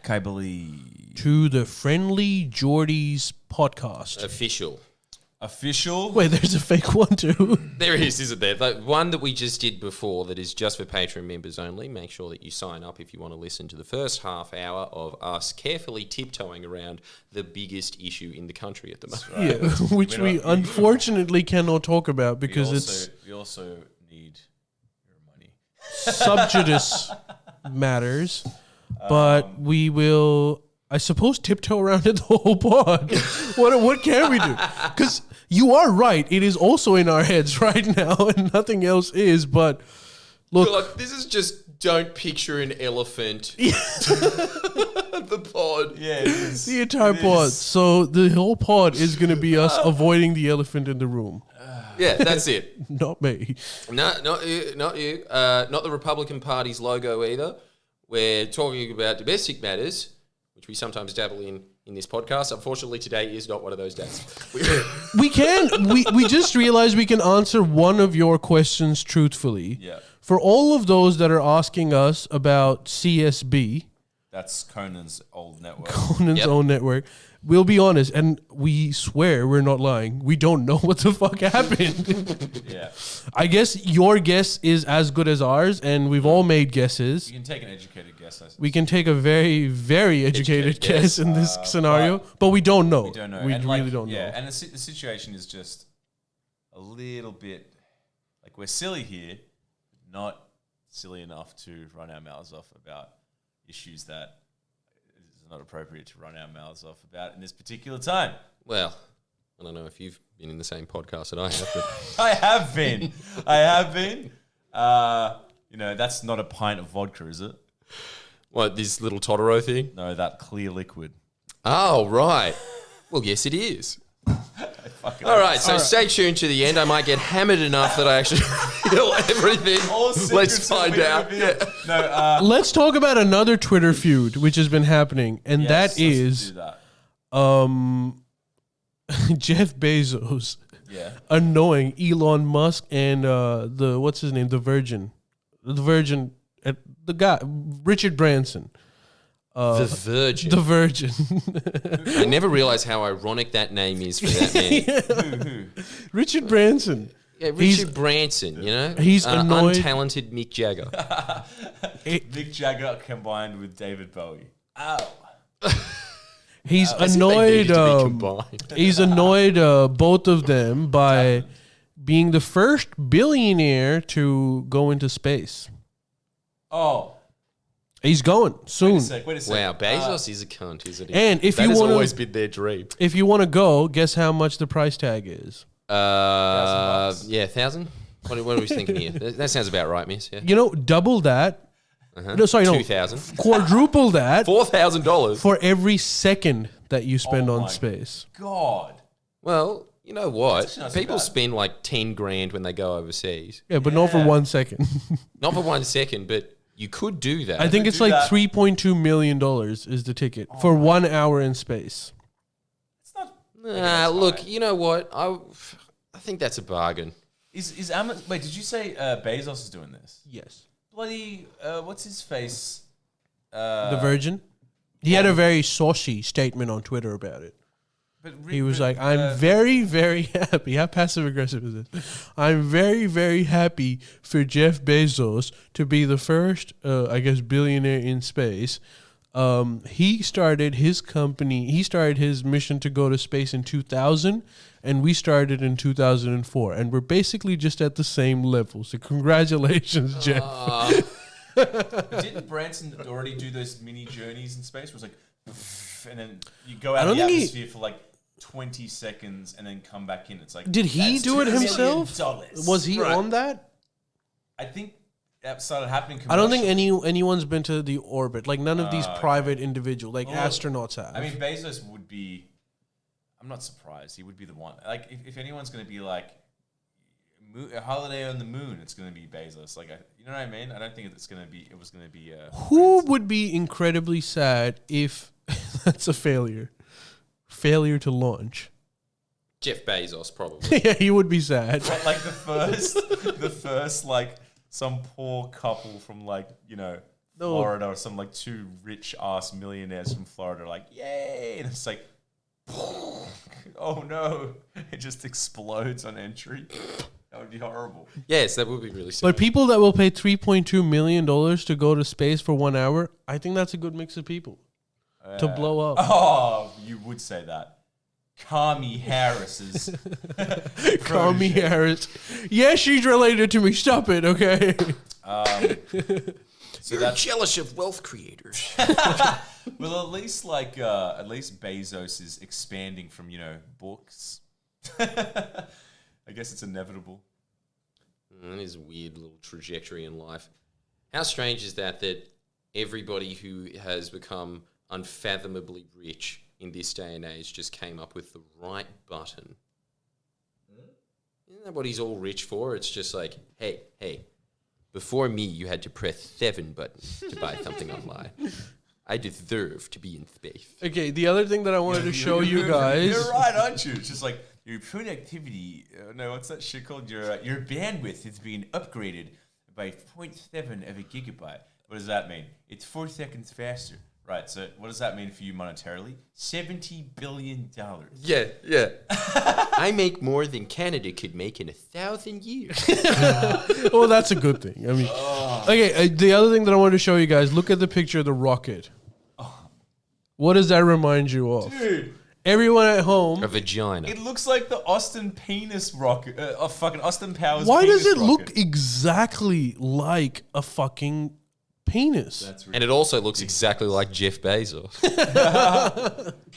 back, I believe, to the FriendlyJordies podcast. Official. Wait, there's a fake one too. There is, isn't there? The one that we just did before that is just for Patreon members only. Make sure that you sign up if you want to listen to the first half hour of us carefully tiptoeing around the biggest issue in the country at the moment. Yeah, which we unfortunately cannot talk about because we also need your money. Subjudice matters, but we will, I suppose, tiptoe around it the whole pod. What can we do? Because you are right. It is also in our heads right now, and nothing else is. But look, like, this is just don't picture an elephant. The pod. Yeah, it is. The entire pod. So the whole pod is going to be us avoiding the elephant in the room. Yeah, that's it. Not me. No, not you. Not you. Not the Republican Party's logo either. We're talking about domestic matters, which we sometimes dabble in this podcast. Unfortunately, today is not one of those days. We just realized we can answer one of your questions truthfully. Yeah. For all of those that are asking us about CSB, That's Conan's old network. Conan's own network, we'll be honest, and we swear we're not lying. We don't know what the fuck happened. Yeah. I guess your guess is as good as ours, and we've all made guesses. You can take an educated guess. We can take a very, very educated guess in this scenario, but we don't know. We don't know. We And really don't know. Yeah, and the situation is just a little bit like we're silly here, not silly enough to run our mouths off about issues that is not appropriate to run our mouths off about in this particular time. Well, I don't know if you've been in the same podcast that I have, but I have been. I have been. That's not a pint of vodka, is it? what, this little Totoro thing? No, that clear liquid. Oh, right. Well, yes, it is. All right, so stay tuned to the end. I might get hammered enough that I actually reveal everything. Let's find out. Yeah. No, Let's talk about another Twitter feud which has been happening, and yes, that is let's do Jeff Bezos Yeah. annoying Elon Musk and the Virgin, the guy Richard Branson. The Virgin. The Virgin. I never realized how ironic that name is for that man. Who? Richard Branson. Yeah, Richard Branson, you know? He's annoyed. Untalented Mick Jagger. Mick Jagger combined with David Bowie. Ow. He's I think they needed to be annoyed. combined. He's annoyed both of them by being the first billionaire to go into space. Oh. He's going soon. Wait a sec. Wow, Bezos is a cunt, isn't he? And if that you has want always to, been their dream. if you want to go, guess how much the price tag is? $1,000. Yeah, 1,000? What are we thinking here? That sounds about right, miss. Yeah. You know, double that. No, sorry, no. 2,000. Quadruple that $4,000. for every second that you spend Oh on my space. God. Well, you know what? actually not so People bad. spend like 10 grand when they go overseas. Yeah, but not for 1 second. Not for 1 second, but you could do that. I think it's do like that. $3.2 million is the ticket for 1 hour in space. It's not. Look, you know what? I think that's a bargain. Is Amazon? Wait, did you say Bezos is doing this? Yes. Bloody, what's his face? The Virgin? He had a very saucy statement on Twitter about it. He was like, I'm very, very happy. How passive aggressive is this? I'm very, very happy for Jeff Bezos to be the first, billionaire in space. He started his company, he started his mission to go to space in 2000, and we started in 2004. And we're basically just at the same level. So congratulations, Jeff. Didn't Branson already do those mini journeys in space? Where it's like, and then you go out of the atmosphere for like 20 seconds and then come back in. It's like, Did he do it $2 himself? million. Was he on that? I think that started happening. I don't think commercially. anyone's been to the orbit. Like none of these private individuals, like astronauts have. I mean, Bezos would be. I'm not surprised. He would be the one. Like, if anyone's going to be like a holiday on the moon, it's going to be Bezos. Like, you know what I mean? I don't think it's going to be. It was going to be. Who would be incredibly sad if that's a failure? Failure to launch. Jeff Bezos, probably. Yeah, he would be sad. But like the first like some poor couple from like Florida or some like two rich ass millionaires from Florida are like, yay! And it's like, oh no, it just explodes on entry. That would be horrible. Yes, that would be really sad. But people that will pay $3.2 million to go to space for 1 hour, I think that's a good mix of people to blow up. Oh, you would say that. Kami Harris is. Kami Harris. Yeah, she's related to me. Stop it, okay? So you're jealous of wealth creators. Well, at least Bezos is expanding from, books. I guess it's inevitable. That is a weird little trajectory in life. How strange is that everybody who has become unfathomably rich in this day and age just came up with the right button? Isn't that what he's all rich for? It's just like, hey, before me, you had to press 7 buttons to buy something online. I deserve to be in space. Okay, the other thing that I wanted to show you guys. You're right, aren't you? It's just like your productivity. What's that shit called? Your bandwidth is being upgraded by 0.7 of a gigabyte. What does that mean? It's 4 seconds faster. Right, so what does that mean for you monetarily? $70 billion. Yeah. I make more than Canada could make in 1,000 years. Well, that's a good thing. I mean, okay, the other thing that I wanted to show you guys, look at the picture of the rocket. What does that remind you of? Dude. Everyone at home. A vagina. It looks like the Austin penis rocket. Fucking Austin Powers Why penis does it rocket. look exactly like a fucking penis? That's And it also looks exactly like Jeff Bezos.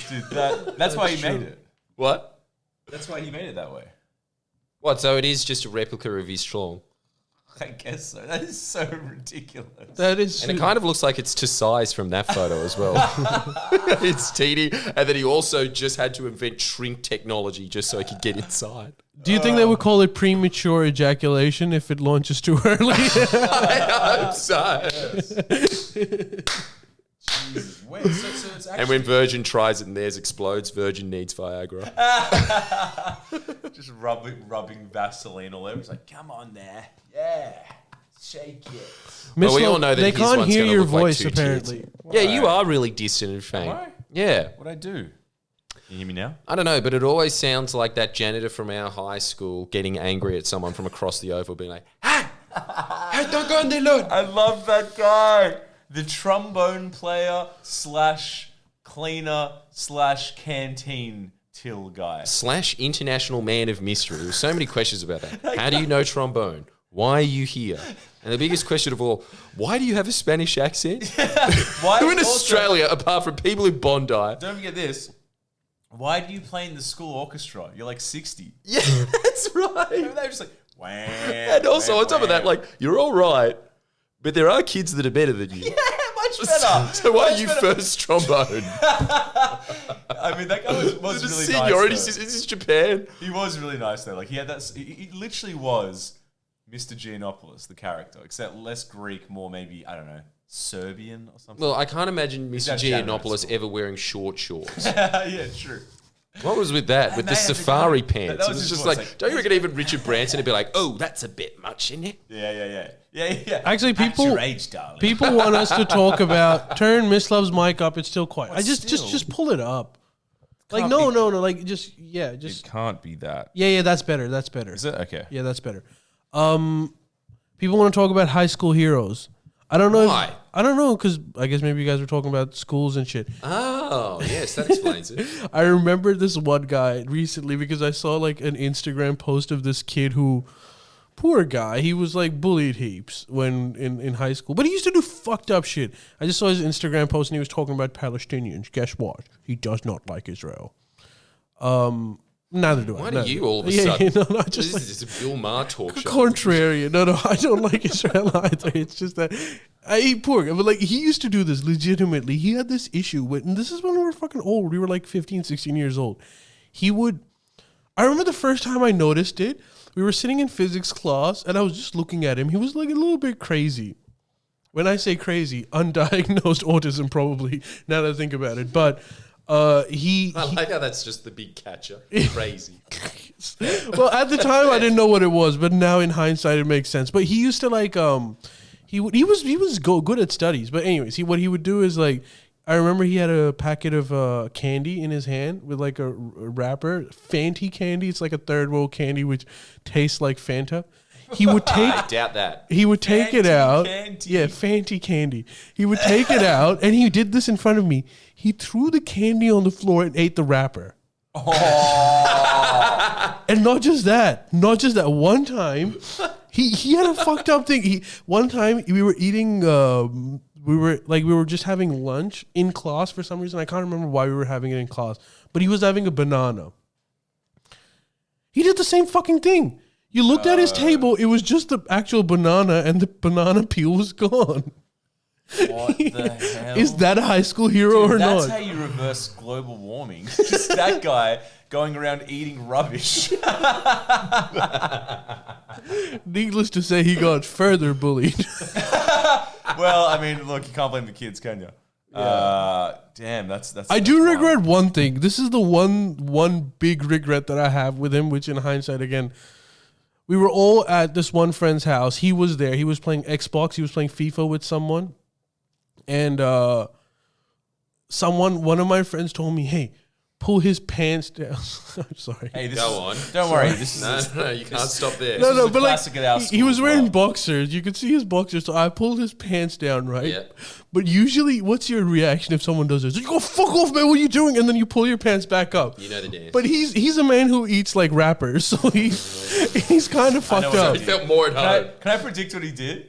Dude, that's why he made it. What? That's why he made it that way. What, so it is just a replica of his schlong? I guess so. That is so ridiculous. That is, And it kind of looks like it's to size from that photo as well. It's teeny. And then he also just had to invent shrink technology just so he could get inside. Do you think they would call it premature ejaculation if it launches too early? I hope so. Jesus. Wait, so it's actually And when Virgin tries it and theirs explodes, Virgin needs Viagra. just rubbing Vaseline all over. It's like, come on there. Yeah. Shake it. But we all know that they his can't one's hear gonna your look like voice, 2 apparently. tits. Yeah, you are really distant and faint. Am I? Yeah. What'd I do? Can you hear me now? I don't know, but it always sounds like that janitor from our high school getting angry at someone from across the oval being like, hey, don't go on there, Lord. I love that guy. The trombone player / cleaner / canteen till guy. / international man of mystery. There's so many questions about that. How do you know trombone? Why are you here? And the biggest question of all, why do you have a Spanish accent? Why Who in also- Australia, apart from people in Bondi? Don't forget this. Why do you play in the school orchestra? You're like 60. Yeah, that's right. They're just like, wah. And also on top of that, like, you're all right, but there are kids that are better than you. yeah, much better. So why are Much you better. first trombone? I mean, that guy was The really seniority nice. system. Is this Japan? He was really nice though. Like he had that. He literally was Mr. Giannopoulos, the character, except less Greek, more maybe I don't know, Serbian or something. Well, I can't imagine Mr. that janitor at Giannopoulos school? ever wearing short shorts. yeah, true. What was with that? With the they had the safari guy- pants. that It was was his just voice, like, like, don't you reckon even Richard Branson would be like, oh, that's a bit much, isn't it? Yeah. Actually, At people your age, darling. people want us to talk about turn Miss Love's mic up. It's still quiet. But still. Just pull it up. Like Can't no, be- like just can't be that. yeah. That's better. That's better. Is it okay? Yeah, that's better. People want to talk about high school heroes. I don't know. Why? I don't know because I guess maybe you guys were talking about schools and shit. Oh, yes, that explains it. I remember this one guy recently because I saw like an Instagram post of this kid who, poor guy, he was like bullied heaps when in high school, but he used to do fucked up shit. I just saw his Instagram post and he was talking about Palestinians. Guess what? He does not like Israel. Neither do I. Why Neither do you do I. all of a sudden? No, I just This is a Bill Maher talk show. contrarian. No, I don't like Israel either. It's just that poor guy. But like he used to do this legitimately. He had this issue with, and this is when we were fucking old. We were like 15, 16 years old. I remember the first time I noticed it, we were sitting in physics class and I was just looking at him. He was like a little bit crazy. When I say crazy, undiagnosed autism probably, now that I think about it. But I like how that's just the big catcher. Crazy. well, at the time I didn't know what it was, but now in hindsight it makes sense. But he used to like He was good at studies, but anyways, what he would do is like, I remember he had a packet of candy in his hand with like a wrapper, Fanty candy. It's like a third world candy which tastes like Fanta. He would take. I doubt that. He would take it out. Candy. Yeah, Fanty candy. He would take it out, and he did this in front of me. He threw the candy on the floor and ate the wrapper. Oh. And not just that. One time, he had a fucked up thing. One time we were eating. We were just having lunch in class for some reason. I can't remember why we were having it in class, but he was having a banana. He did the same fucking thing. You looked at his table, it was just the actual banana, and the banana peel was gone. What the hell? Is that a high school hero or That's not? how you reverse global warming. Just that guy going around eating rubbish. Needless to say, he got further bullied. Well, I mean, look, you can't blame the kids, can you? Damn, that's. I do regret one thing. This is the one big regret that I have with him, which in hindsight, again, we were all at this one friend's house. He was there. He was playing Xbox. He was playing FIFA with someone. And one of my friends told me, hey, pull his pants down. I'm sorry. Hey, Go on. Don't worry. This is No, you can't stop there. No, a but like classic at our he school was as wearing well. boxers. You could see his boxers, so I pulled his pants down, right? Yeah. But usually, what's your reaction if someone does this? You go, fuck off, man, what are you doing? And then you pull your pants back up. You know the dance. But he's a man who eats like rappers, so he's kind of fucked what up. He felt more at home. Can I predict what he did?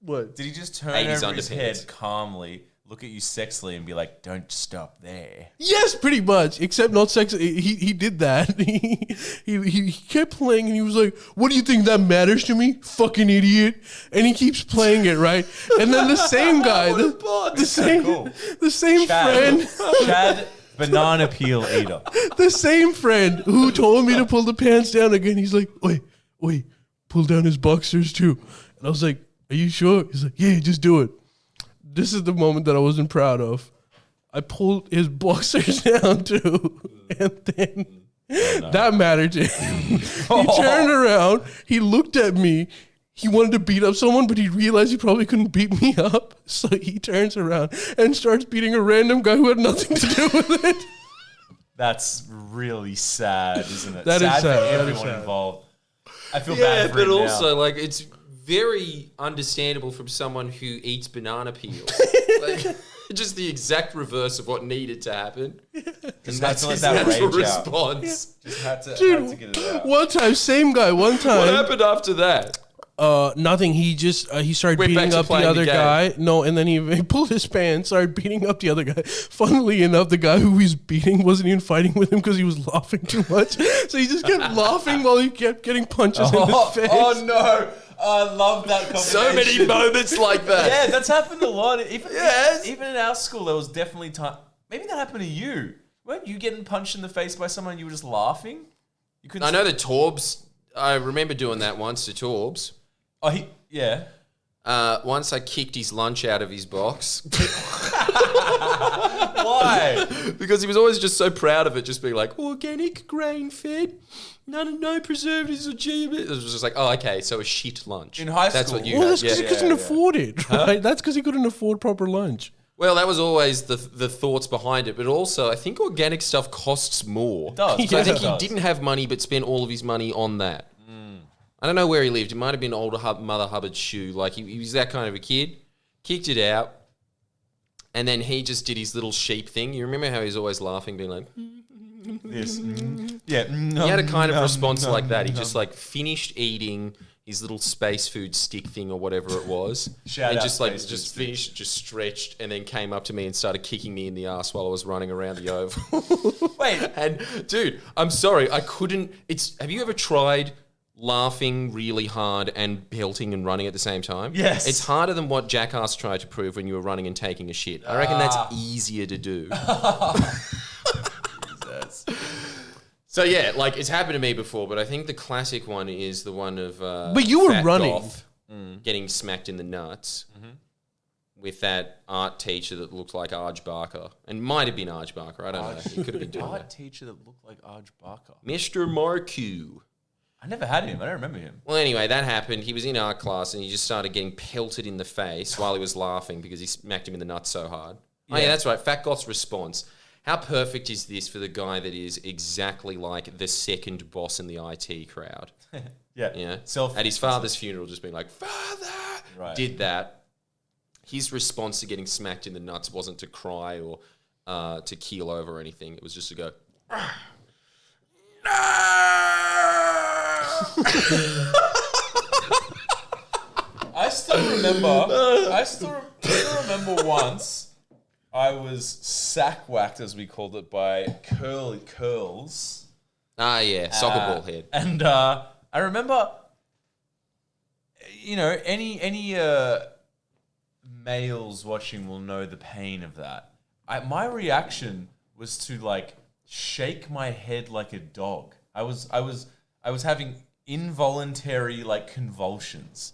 What? Did he just turn 80s over his underpants. head calmly, look at you sexily, and be like, "Don't stop there"? Yes, pretty much. Except not sex. He did that. He kept playing, and he was like, "What do you think that matters to me, fucking idiot?" And he keeps playing it, right? And then the same guy, the same friend, Chad, banana peel eater. the same friend who told me to pull the pants down again. He's like, "Wait, pull down his boxers too." And I was like, "Are you sure?" He's like, "Yeah, just do it." This is the moment that I wasn't proud of. I pulled his boxers down too, and then that mattered to him. He turned around, he looked at me, he wanted to beat up someone, but he realized he probably couldn't beat me up, so he turns around and starts beating a random guy who had nothing to do with it. That's really sad, isn't it? That is sad. For That is everyone sad. involved. I feel Yeah, bad for but him now. also, like, it's very understandable from someone who eats banana peels. Like, just the exact reverse of what needed to happen. Just That's had to let his that natural rage out. response. Just had to get it out. One time, same guy, one What time. happened after that? Nothing. He just he started Went back beating to up the playing the other game. guy. No, and then he pulled his pants, started beating up the other guy. Funnily enough, the guy who he's beating wasn't even fighting with him because he was laughing too much. So he just kept laughing while he kept getting punches in his face. Oh no! I love that combination. So many moments like that. Yeah, that's happened a lot. Yes. Even in our school, there was definitely time. Maybe that happened to you. Weren't you getting punched in the face by someone and you were just laughing? You couldn't. I know the Torbs. I remember doing that once to Torbs. Oh, yeah. Once I kicked his lunch out of his box. Why? Because he was always just so proud of it, just being like, organic, grain-fed, no preservatives or GM. It was just like, oh, okay, so a shit lunch. In high That's school. what you Well, had. that's because he couldn't afford it, right? That's because he couldn't afford proper lunch. Well, that was always the thoughts behind it. But also, I think organic stuff costs more. It does. So I Yeah. think It he does. didn't have money, but spent all of his money on that. I don't know where he lived. It might have been older Mother Hubbard's shoe. Like, he was that kind of a kid. Kicked it out. And then he just did his little sheep thing. You remember how he was always laughing, being like... This. Yeah. He had a kind of response like that. He just, like, finished eating his little space food stick thing or whatever it was. Shout and out just, like, space just food finished, just stretched, and then came up to me and started kicking me in the ass while I was running around the oval. Wait. And, dude, I'm sorry. I couldn't... Have you ever tried... laughing really hard and belting and running at the same time? Yes. It's harder than what Jackass tried to prove when you were running and taking a shit. I reckon that's easier to do. So yeah, like it's happened to me before, but I think the classic one is the one of But you were Fat running. Goth getting smacked in the nuts with that art teacher that looked like Arj Barker. And might have been Arj Barker, I don't know. He could have been doing Art that. teacher that looked like Arj Barker. Mr. Marcu. I never had him. I don't remember him. Well, anyway, that happened. He was in art class and he just started getting pelted in the face while he was laughing because he smacked him in the nuts so hard. Yeah. Oh, yeah, that's right. Fat Goth's response. How perfect is this for the guy that is exactly like the second boss in the IT crowd? Yeah. Yeah. At his father's funeral, just being like, Father! Right. Did that. His response to getting smacked in the nuts wasn't to cry or to keel over or anything. It was just to go, no! I still remember once I was sack whacked, as we called it, by curls. Ah, yeah, soccer ball head. And I remember, any males watching will know the pain of that. My reaction was to shake my head like a dog. I was having involuntary convulsions.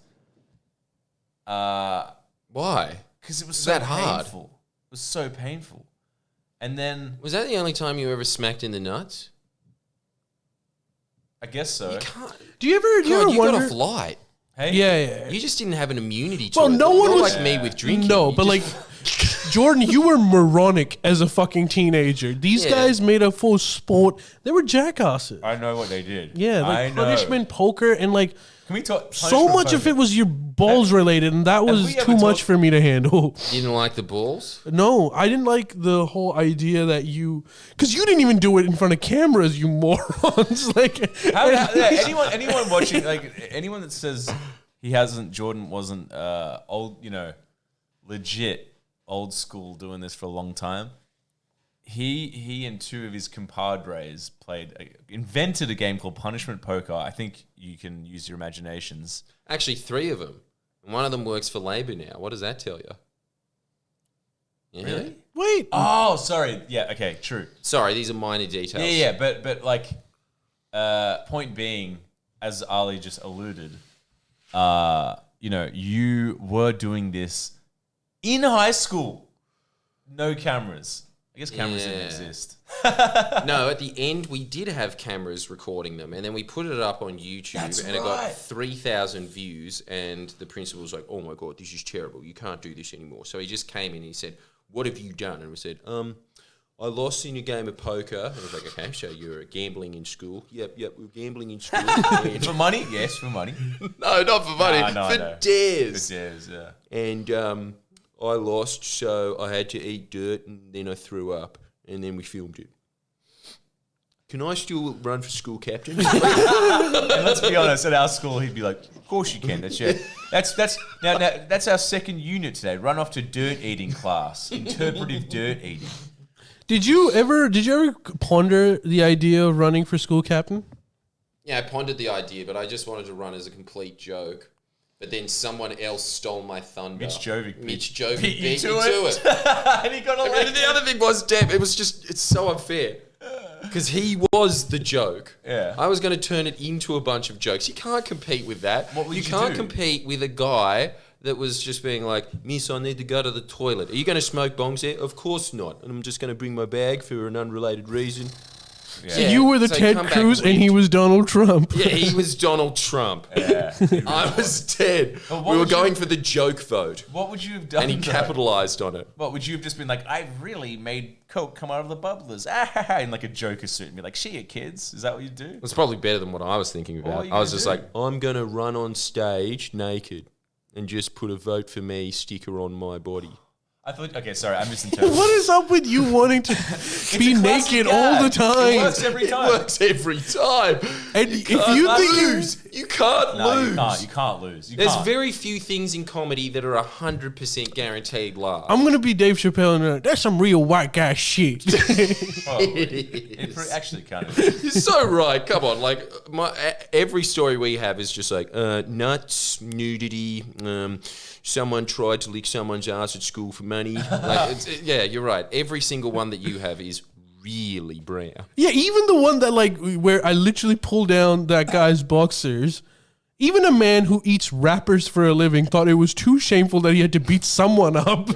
Why? Because it was so painful. It was so painful. And then... Was that the only time you ever smacked in the nuts? I guess so. You can't... Do you ever wonder... got off light. Hey? Yeah. You just didn't have an immunity to it. Well, no one was... like me with drinking. No, but Jordan, you were moronic as a fucking teenager. These guys made a full sport. They were jackasses. I know what they did. Yeah, punishment poker and Can we talk? So much of it was your balls related, and that was too much for me to handle. You didn't like the balls? No, I didn't like the whole idea that because you didn't even do it in front of cameras, you morons. Anyone watching, anyone that says Jordan wasn't old, legit old school doing this for a long time. He and two of his compadres invented a game called Punishment Poker. I think you can use your imaginations. Actually, 3 of them. And one of them works for Labor now. What does that tell you? Yeah. Really? Wait. Oh, sorry. Yeah, okay, true. Sorry, these are minor details. Yeah, but point being, as Ali just alluded, you were doing this in high school. No cameras. I guess cameras didn't exist. No, at the end, we did have cameras recording them, and then we put it up on YouTube, it got 3,000 views, and the principal was like, oh my God, this is terrible. You can't do this anymore. So he just came in and he said, what have you done? And we said, I lost in a game of poker. And I was like, okay, so you're gambling in school. Yep, we're gambling in school. For money? Yes, for money. No, not for money. For dares. For dares, yeah. And I lost, so I had to eat dirt, and then I threw up, and then we filmed it. Can I still run for school captain? And let's be honest, at our school, he'd be like, "Of course you can." That's our second unit today. Run off to dirt eating class, interpretive dirt eating. Did you ever ponder the idea of running for school captain? Yeah, I pondered the idea, but I just wanted to run as a complete joke. But then someone else stole my thunder. Mitch Jovic beat me to it. And he got elected. And the other thing was, it's so unfair. Because he was the joke. Yeah. I was going to turn it into a bunch of jokes. You can't compete with that. What would you can't do? compete with a guy that was just being like, Miss, I need to go to the toilet. Are you going to smoke bongs there? Of course not. And I'm just going to bring my bag for an unrelated reason. Yeah. So you were the Ted Cruz and he was Donald Trump. Yeah, he was Donald Trump. Yeah, I was Ted. We were going for the joke vote. What would you have done? And he capitalized on it. What would you have just been like, I really made Coke come out of the bubblers. In like a Joker suit and be like, see it, kids. Is that what you'd do? It's probably better than what I was thinking about. I was just like, I'm going to run on stage naked and just put a vote for me sticker on my body. I thought, okay, sorry, I misinterpreted. What is up with you wanting to be naked all the time? It works every time. It works every time. And if you lose, you can't lose. You can't lose. There's very few things in comedy that are 100% guaranteed laugh. I'm going to be Dave Chappelle and that's some real white guy shit. It actually kind of is. You're so right. Come on. Like, every story we have is just like nuts, nudity, someone tried to lick someone's ass at school for money. Yeah, you're right. Every single one that you have is really brown. Yeah, even the one that where I literally pull down that guy's boxers. Even a man who eats rappers for a living thought it was too shameful that he had to beat someone up.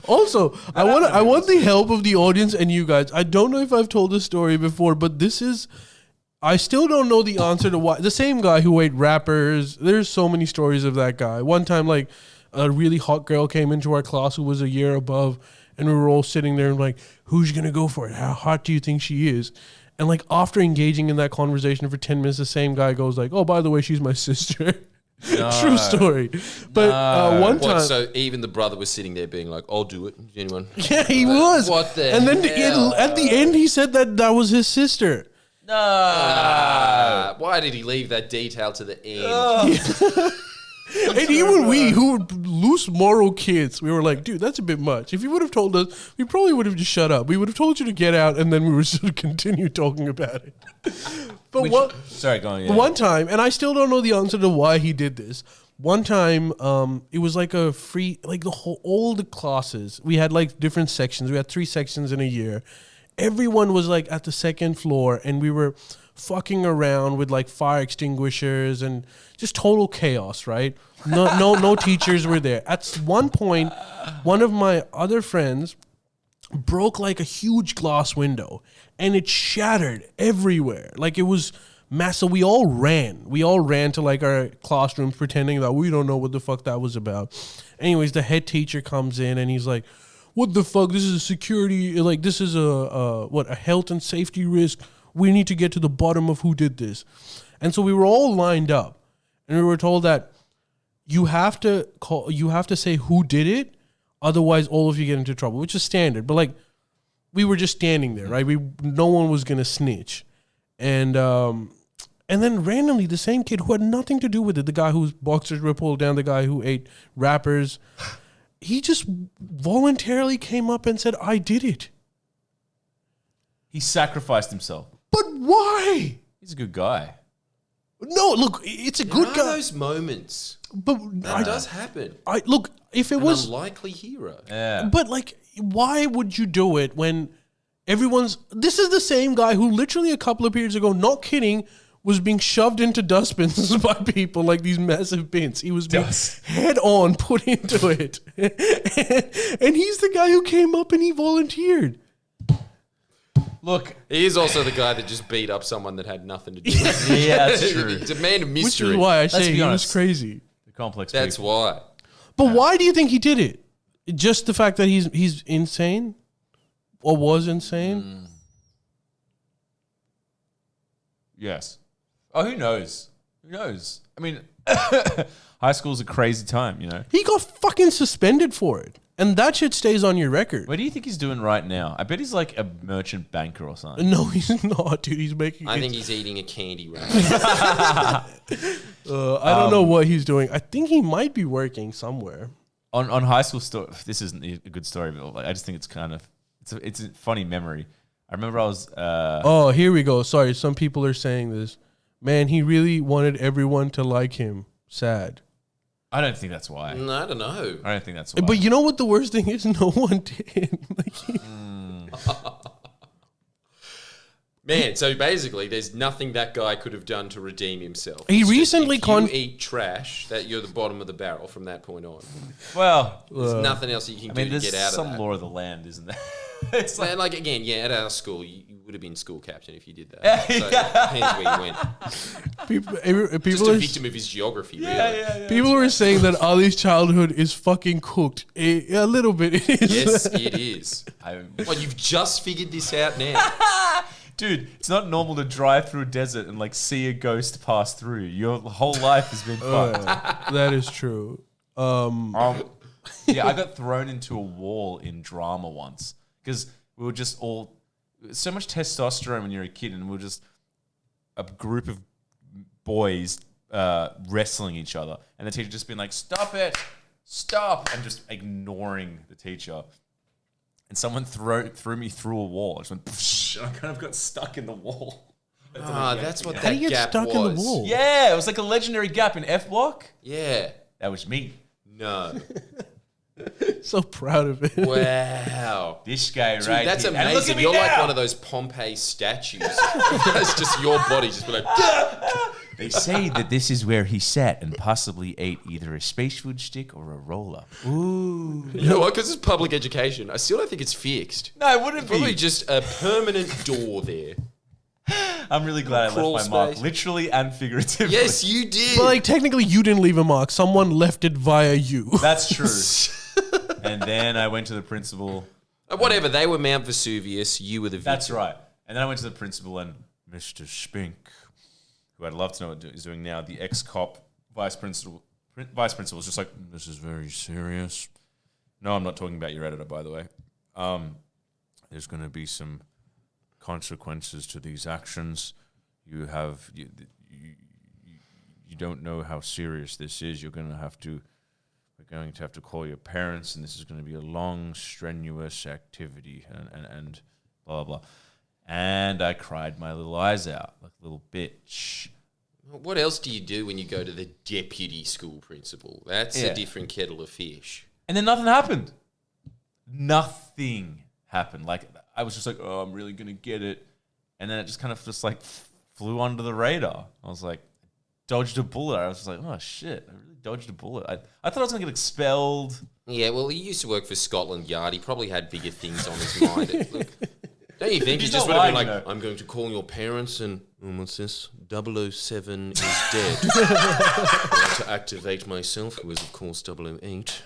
Also, I want the help of the audience and you guys. I don't know if I've told this story before, but I still don't know the answer to why. The same guy who ate rappers. There's so many stories of that guy. One time, like, a really hot girl came into our class who was a year above, and we were all sitting there and like, who's going to go for it? How hot do you think she is? And like, after engaging in that conversation for 10 minutes, the same guy goes like, oh, by the way, she's my sister. No. True story. But one time... So even the brother was sitting there being like, I'll do it. Anyone? Yeah, he was. What the And then hell? at the end, he said that was his sister. No. Why did he leave that detail to the end? And even we, who were loose moral kids, we were like, dude, that's a bit much. If you would have told us, we probably would have just shut up. We would have told you to get out, and then we would still continue talking about it. But Sorry, go on. Yeah. One time, and I still don't know the answer to why he did this. One time, it was like a free, like all the classes. We had like different sections. We had 3 sections in a year. Everyone was like at the second floor, and we were fucking around with like fire extinguishers and just total chaos, right? No teachers were there. At one point, one of my other friends broke like a huge glass window, and it shattered everywhere. Like, it was massive. We all ran to like our classrooms pretending that we don't know what the fuck that was about. Anyways, the head teacher comes in and he's like, what the fuck? This is a security, like, this is a health and safety risk. We need to get to the bottom of who did this. And so we were all lined up, and we were told that you have to say who did it, otherwise all of you get into trouble, which is standard. But like, we were just standing there, right? No one was gonna snitch. And then randomly, the same kid who had nothing to do with it, the guy whose boxers were pulled down, the guy who ate rappers, he just voluntarily came up and said, I did it. He sacrificed himself. But why? He's a good guy. No, look, it's a good guy. Those moments. But that does happen. Look, if it was an unlikely hero. Yeah. But like, why would you do it when this is the same guy who literally a couple of periods ago, not kidding, was being shoved into dustbins by people, like these massive bins. He was being head on put into it. And he's the guy who came up and he volunteered. Look, he is also the guy that just beat up someone that had nothing to do with it. Yeah, that's true. It's a man of mystery. Which is why I say he was crazy. The complex. That's people. why. But why do you think he did it? Just the fact that he's insane? Or was insane? Yes. Oh, who knows? Who knows? I mean, high school's a crazy time, you know? He got fucking suspended for it. And that shit stays on your record. What do you think he's doing right now? I bet he's like a merchant banker or something. No, he's not, dude. He's making... I think he's eating a candy wrap. I don't know what he's doing. I think he might be working somewhere. On high school story, this isn't a good story, but I just think it's kind of... It's a funny memory. I remember I was... oh, here we go. Sorry, some people are saying this. Man, he really wanted everyone to like him. Sad. I don't think that's why. No, I don't know. I don't think that's why. But you know what the worst thing is? No one did. Man, so basically, there's nothing that guy could have done to redeem himself. He It's recently just if you eat trash, that you're the bottom of the barrel from that point on. Well, there's nothing else you can do to get out of that. There's some law of the land, isn't there? It's like again, yeah, at our school, you would have been school captain if you did that. So depends where you went. People Just a victim of his geography, really. Yeah. People were saying that Ali's childhood is fucking cooked. A little bit it is. Yes, it is. Well, you've just figured this out now. Dude, it's not normal to drive through a desert and like see a ghost pass through. Your whole life has been fucked. That is true. Yeah, I got thrown into a wall in drama once because we were just all so much testosterone when you're a kid, and we were just a group of boys wrestling each other, and the teacher just being like, "Stop it, stop," and just ignoring the teacher. And someone threw me through a wall. I just went, psh, and I kind of got stuck in the wall. That's what How do that you get gap stuck was. in the wall? Yeah, it was like a legendary gap in F block. Yeah. That was me. No. So proud of it. Wow. This guy Dude, right that's here. And look amazing. at me You're like now. one of those Pompeii statues. It's just your body just be like... They say that this is where he sat and possibly ate either a space food stick or a roll-up. Ooh. You know what? Because it's public education. I still don't think it's fixed. No, it wouldn't Probably be. just a permanent door there. I'm really glad I Crawl left my mark, space. literally and figuratively. Yes, you did. But like technically, you didn't leave a mark. Someone left it via you. That's true. And then I went to the principal. Whatever, they were Mount Vesuvius. You were the victim. That's right. And then I went to the principal and Mr. Spink, who I'd love to know what he's doing now, the ex-cop vice principal was just like, this is very serious. No, I'm not talking about your editor, by the way. There's going to be some consequences to these actions. You don't know how serious this is. We're going to have to call your parents, and this is going to be a long, strenuous activity, and blah, blah, blah. And I cried my little eyes out like a little bitch. What else do you do when you go to the deputy school principal? That's a different kettle of fish. And then nothing happened. Nothing happened. Like, I was just like, oh, I'm really going to get it. And then it just kind of just like flew under the radar. I was like, dodged a bullet. I was just like, oh shit, I really dodged a bullet. I thought I was going to get expelled. Yeah, well, he used to work for Scotland Yard. He probably had bigger things on his mind. Look, don't you think? He He's just not would have been lying, like, though. I'm going to call your parents and, what's this? 007 is dead. I want to activate myself, who is, of course, 008.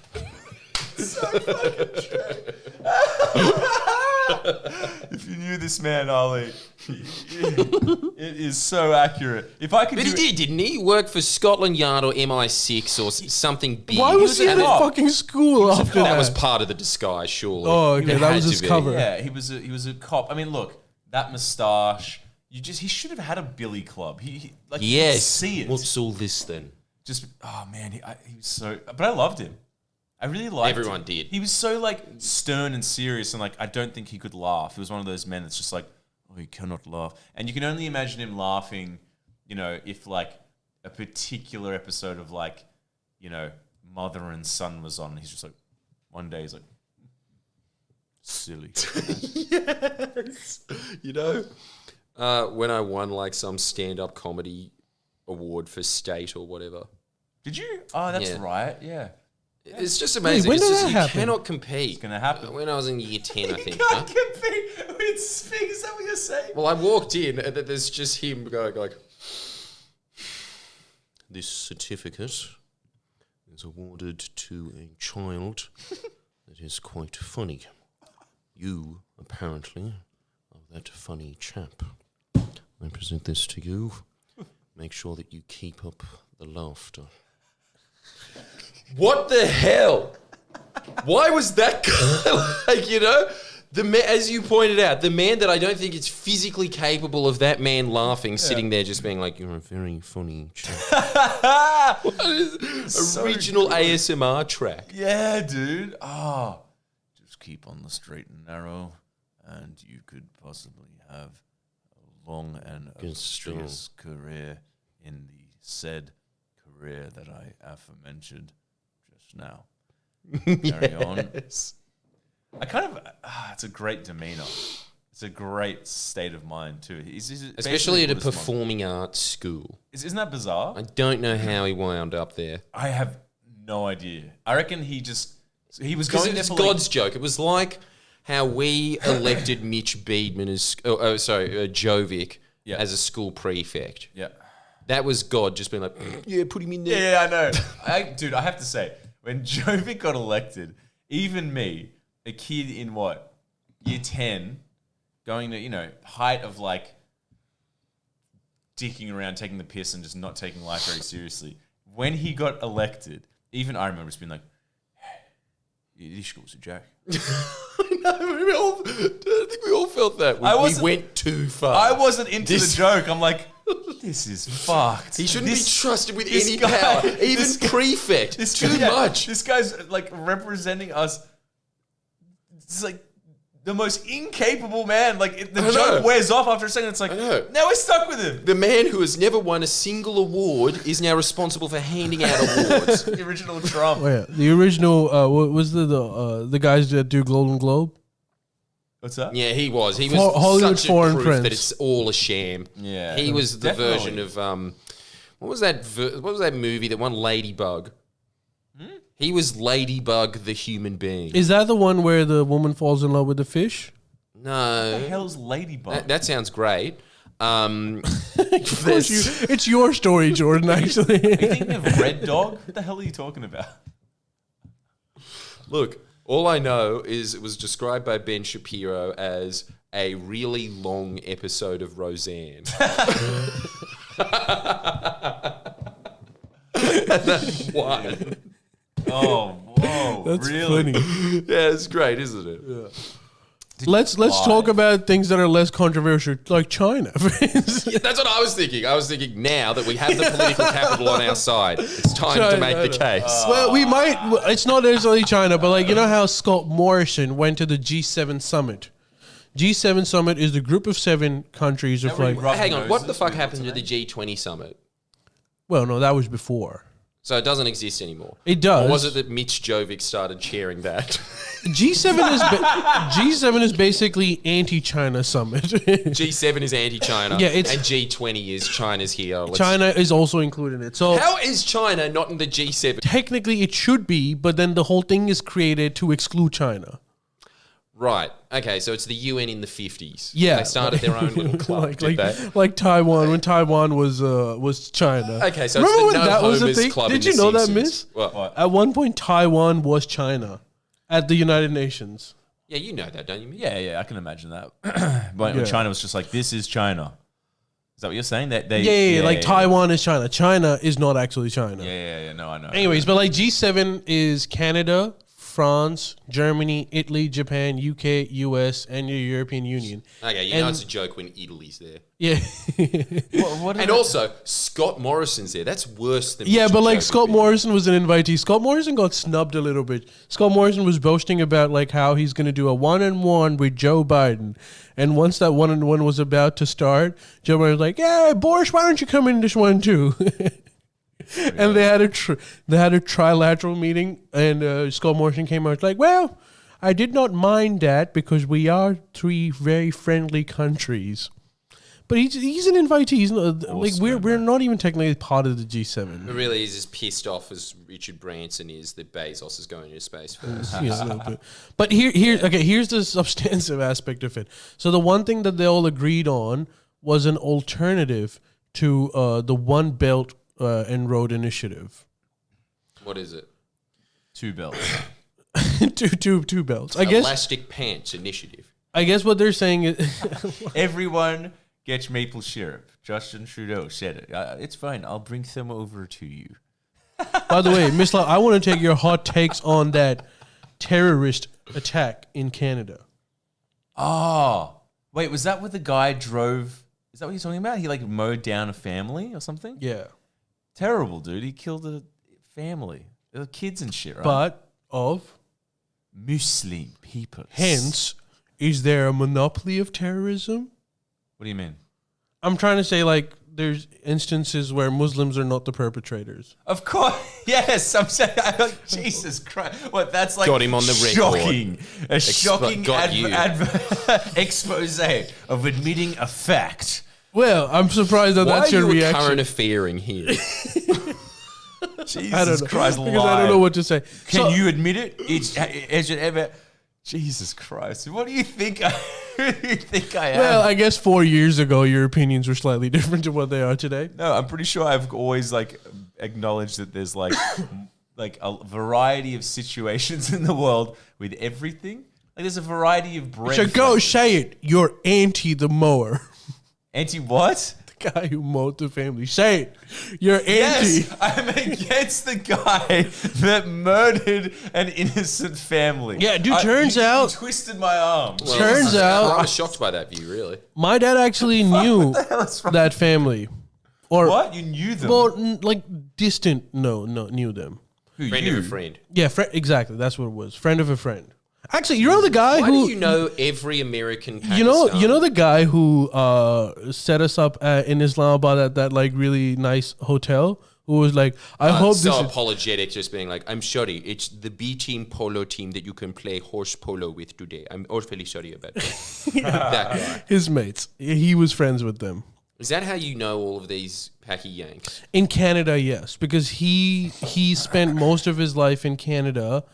If you knew this man, Ollie, it is so accurate. If I could But do he did, didn't he? He worked for Scotland Yard or MI6 or something big. Why was he at a fucking school after that? That was part of the disguise, surely. Oh, okay, It that had was to his be. cover. Yeah, he was a cop. I mean, look, that moustache. He should have had a billy club. He you could Yes. see it. What's all this then? Just man, he was so. But I loved him. I really liked him. Everyone did. He was so like stern and serious, and like I don't think he could laugh. He was one of those men that's just like, oh, he cannot laugh, and you can only imagine him laughing, if like a particular episode of like, Mother and Son was on. And he's just like, one day he's like, silly. Yes. When I won like some stand-up comedy award for state or whatever. Did you? Oh, that's Yeah. right. Yeah. It's just amazing. when It's did just, that you happen? cannot compete. It's gonna happen. When I was in year 10, I think. Can't compete with Spink. Is that what you're saying? Well, I walked in and there's just him going like, this certificate is awarded to a child that is quite funny. You, apparently, are that funny chap. I present this to you. Make sure that you keep up the laughter. What the hell? Why was that guy, the man, as you pointed out, the man that I don't think is physically capable of that man laughing, sitting there just being like, you're a very funny chap. What is So original good. ASMR track? Yeah, dude. Just keep on the straight and narrow, and you could possibly have a long and illustrious career in the said career that I aforementioned just now. Carry on. I kind of, it's a great demeanor. It's a great state of mind too. Especially at a Buddhist monk. performing arts school. Isn't that bizarre? I don't know how he wound up there. I have no idea. I reckon he was Because going it there was for God's joke. It was like how we elected Mitch Beedman as, Jovic Yeah. as a school prefect. yeah. That was God just being like, yeah, put him in there. Yeah, I know. Dude, I have to say, when Jovic got elected, even me, a kid in year 10, going to, height of like dicking around, taking the piss and just not taking life very seriously. When he got elected, even I remember just being like, hey, this school's a joke. I know. I think we all felt that. We went too far. I wasn't into the joke. I'm like, this is fucked. He shouldn't be trusted with this any guy- power. this Even guy- prefect. Too much. This guy's like representing us. It's like the most incapable man. Like the I joke know. wears off after a second. It's like, I know. now we're stuck with him. The man who has never won a single award is now responsible for handing out awards. The original Trump. Oh, yeah. The original, what was the guys that do Golden Globe? What's that? Yeah, he was. He was Hollywood such a Foreign proof Prince. that it's all a sham. Yeah. He was the Definitely. version of What was that movie that won Ladybug? He was Ladybug, the human being. Is that the one where the woman falls in love with the fish? No. What the hell's Ladybug? That sounds great. It's your story, Jordan, actually. Are you thinking of Red Dog? What the hell are you talking about? Look, all I know is it was described by Ben Shapiro as a really long episode of Roseanne. And that's one. Oh, whoa. That's really? funny. Yeah, it's great, isn't it? Yeah. Let's talk about things that are less controversial, like China. Yeah, that's what I was thinking. I was thinking now that we have the political capital on our side, it's time to make the case. Well, we might. It's not necessarily China, but like, you know how Scott Morrison went to the G7 summit. G7 summit is the group of 7 countries of like. Hang on, what the fuck happened to the G20 summit? Well, no, that was before. So it doesn't exist anymore. It does. Or was it that Mitch Jovic started chairing that? G7 is basically anti-China summit. G7 is anti-China. Yeah, and G20 is China's here. China is also included in it. So how is China not in the G7? Technically, it should be, but then the whole thing is created to exclude China. Right. Okay, so it's the UN in the 50s. Yeah. They started their own little club, did they? Like Taiwan, when Taiwan was China. Okay, so remember it's when the that was a homers thing? club Did in you the know that, Simpsons. Miss? What? At one point, Taiwan was China at the United Nations. Yeah, you know that, don't you? Yeah, I can imagine that. When China was just like, this is China. Is that what you're saying? That they Taiwan is China. China is not actually China. Yeah. No, I know. Anyways, but like G7 is Canada, France, Germany, Italy, Japan, UK, US, and your European Union. Okay, know it's a joke when Italy's there. Yeah. And also, Scott Morrison's there. That's worse than... Yeah, but like Scott Morrison was an invitee. Scott Morrison got snubbed a little bit. Scott Morrison was boasting about like how he's going to do a one-on-one with Joe Biden. And once that one-on-one was about to start, Joe Biden was like, yeah, Boris, why don't you come in this one too? And they had a trilateral meeting, and Scott Morrison came out like, well, I did not mind that because we are 3 very friendly countries. But he's an invitee. He's not, like we're not even technically part of the G7. But really, he's as pissed off as Richard Branson is that Bezos is going into space first. Yeah, a little bit. But here's the substantive aspect of it. So the one thing that they all agreed on was an alternative to the One Belt and Road Initiative. What is it? 2 belts. two belts. I guess Elastic Pants Initiative. I guess what they're saying is everyone gets maple syrup. Justin Trudeau said it. It's fine. I'll bring some over to you. By the way, Miss Love, I want to take your hot takes on that terrorist attack in Canada. Oh, wait, was that what the guy drove? Is that what he's talking about? He like mowed down a family or something? Yeah. Terrible, dude. He killed a family. There were kids and shit, right? But of Muslim people. Hence, is there a monopoly of terrorism? What do you mean? I'm trying to say, like, there's instances where Muslims are not the perpetrators. Of course, yes. I'm saying, Jesus Christ. What? That's like got him on the shocking, record. a shocking expose of admitting a fact. Well, I'm surprised that that's your reaction. Why are you current affairing here? Jesus I don't know. Christ, because I don't know what to say. Can you admit it? Has it ever? Jesus Christ, what do you think? Who do you think I am? Well, I guess 4 years ago, your opinions were slightly different to what they are today. No, I'm pretty sure I've always like acknowledged that there's like a variety of situations in the world with everything. Like there's a variety of bread. So go say it. You're anti the mower. Anti what? The guy who mowed the family. Say it. You're anti. Yes, I'm against the guy that murdered an innocent family. Yeah, dude, turns out... You twisted my arm. Well, turns out... I was shocked by that view, really. My dad actually knew that family. Or what? You knew them? Well, like distant, knew them. Who, friend of a friend. Yeah, exactly. That's what it was. Friend of a friend. Actually, you know the guy Why who... do you know every American Pakistan? You know the guy who set us up in Islamabad at that like really nice hotel? Who was like, I hope so this is... apologetic, just being like, I'm sorry, it's the B team polo team that you can play horse polo with today. I'm awfully sorry about that. That guy. His mates. He was friends with them. Is that how you know all of these Packy Yanks? In Canada, yes, because he spent most of his life in Canada,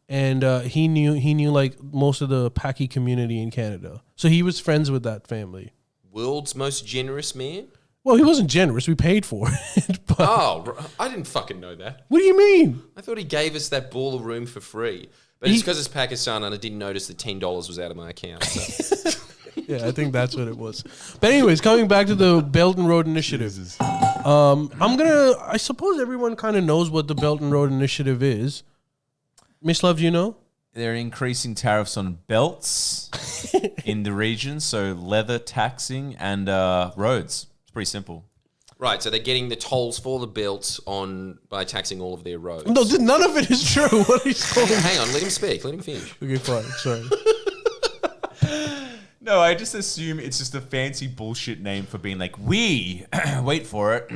and he knew like most of the Packy community in Canada, so he was friends with that family. World's most generous man? Well, he wasn't generous. We paid for it. But I didn't fucking know that. What do you mean? I thought he gave us that ball of room for free. But it's because it's Pakistan and I didn't notice that $10 was out of my account. So. Yeah, I think that's what it was. But anyways, coming back to the Belt and Road Initiative. I suppose everyone kind of knows what the Belt and Road Initiative is. Miss Love, do you know? They're increasing tariffs on belts in the region, so leather taxing and roads. It's pretty simple. Right, so they're getting the tolls for the belts by taxing all of their roads. No, none of it is true. What are you saying? Hang on, let him speak. Let him finish. Okay, fine. Sorry. No, I just assume it's just a fancy bullshit name for being like, we, wait for it,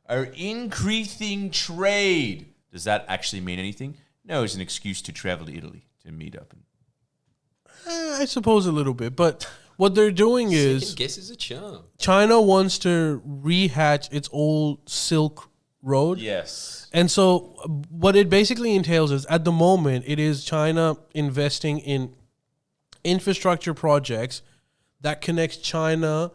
are increasing trade. Does that actually mean anything? No, it's an excuse to travel to Italy to meet up. I suppose a little bit, but what they're doing is guess is a charm. China wants to rehatch its old Silk Road. Yes. And so what it basically entails is at the moment it is China investing in infrastructure projects that connects China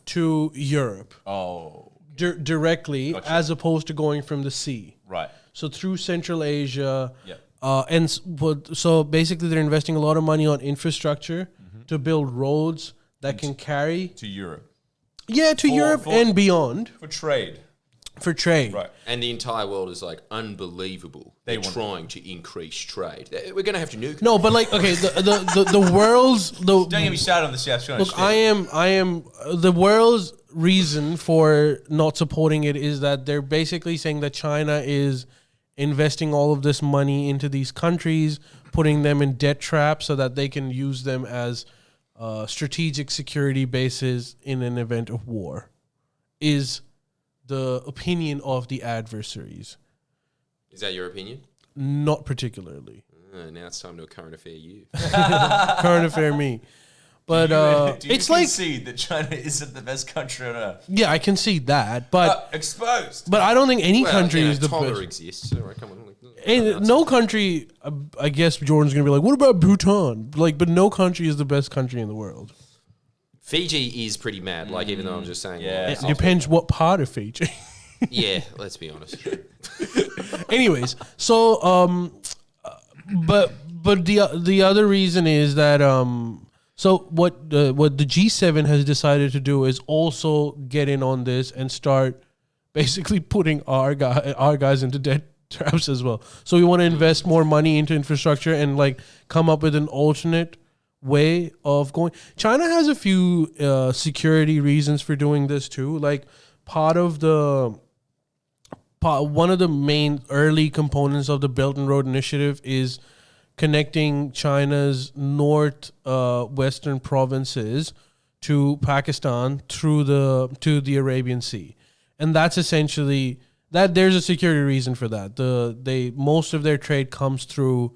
to Europe. Oh. Directly, gotcha. As opposed to going from the sea. Right. So through Central Asia. Yeah. So basically they're investing a lot of money on infrastructure to build roads that can carry to Europe. Yeah, to Europe and beyond. For trade. Right. And the entire world is like unbelievable. They're trying to increase trade. We're going to have to nuke. No, but like, okay, the world's don't get me started on the South China. Look, I am the world's reason for not supporting it is that they're basically saying that China is investing all of this money into these countries, putting them in debt traps so that they can use them as strategic security bases in an event of war. Is the opinion of the adversaries. Is that your opinion? Not particularly. Now it's time to current affair you. Current affair me. But do you it's like concede that China isn't the best country on earth. Yeah, I can see that, but exposed. But I don't think any country is the Tonga best. exists. All right, come on. No country. I guess Jordan's gonna be like, "What about Bhutan?" Like, but no country is the best country in the world. Fiji is pretty mad. Like, even though I'm just saying, yeah, it depends what part of Fiji. Yeah, let's be honest. Anyways, so but the other reason is that so what the G7 has decided to do is also get in on this and start basically putting our guys into debt traps as well. So we want to invest more money into infrastructure and like come up with an alternate way of going. China has a few security reasons for doing this too. Like one of the main early components of the Belt and Road Initiative is connecting China's western provinces to Pakistan through to the Arabian Sea, and that's essentially that. There's a security reason for that. Most of their trade comes through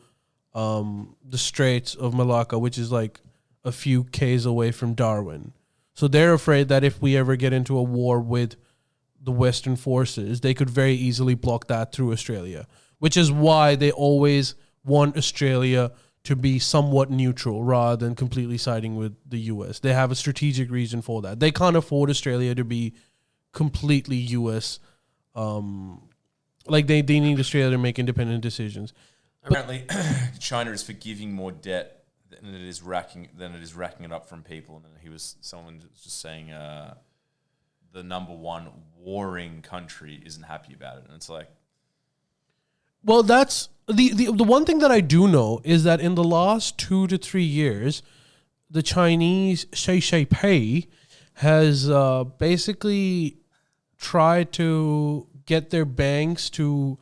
the Straits of Malacca, which is like a few Ks away from Darwin. So they're afraid that if we ever get into a war with the Western forces, they could very easily block that through Australia, which is why they always want Australia to be somewhat neutral rather than completely siding with the US. They have a strategic reason for that. They can't afford Australia to be completely US. Like they need Australia to make independent decisions. Apparently, China is forgiving more debt than it is racking it up from people. And then someone was just saying the number one warring country isn't happy about it, and it's like, well, that's the one thing that I do know is that in the last 2 to 3 years, the Chinese Pei has basically tried to get their banks to.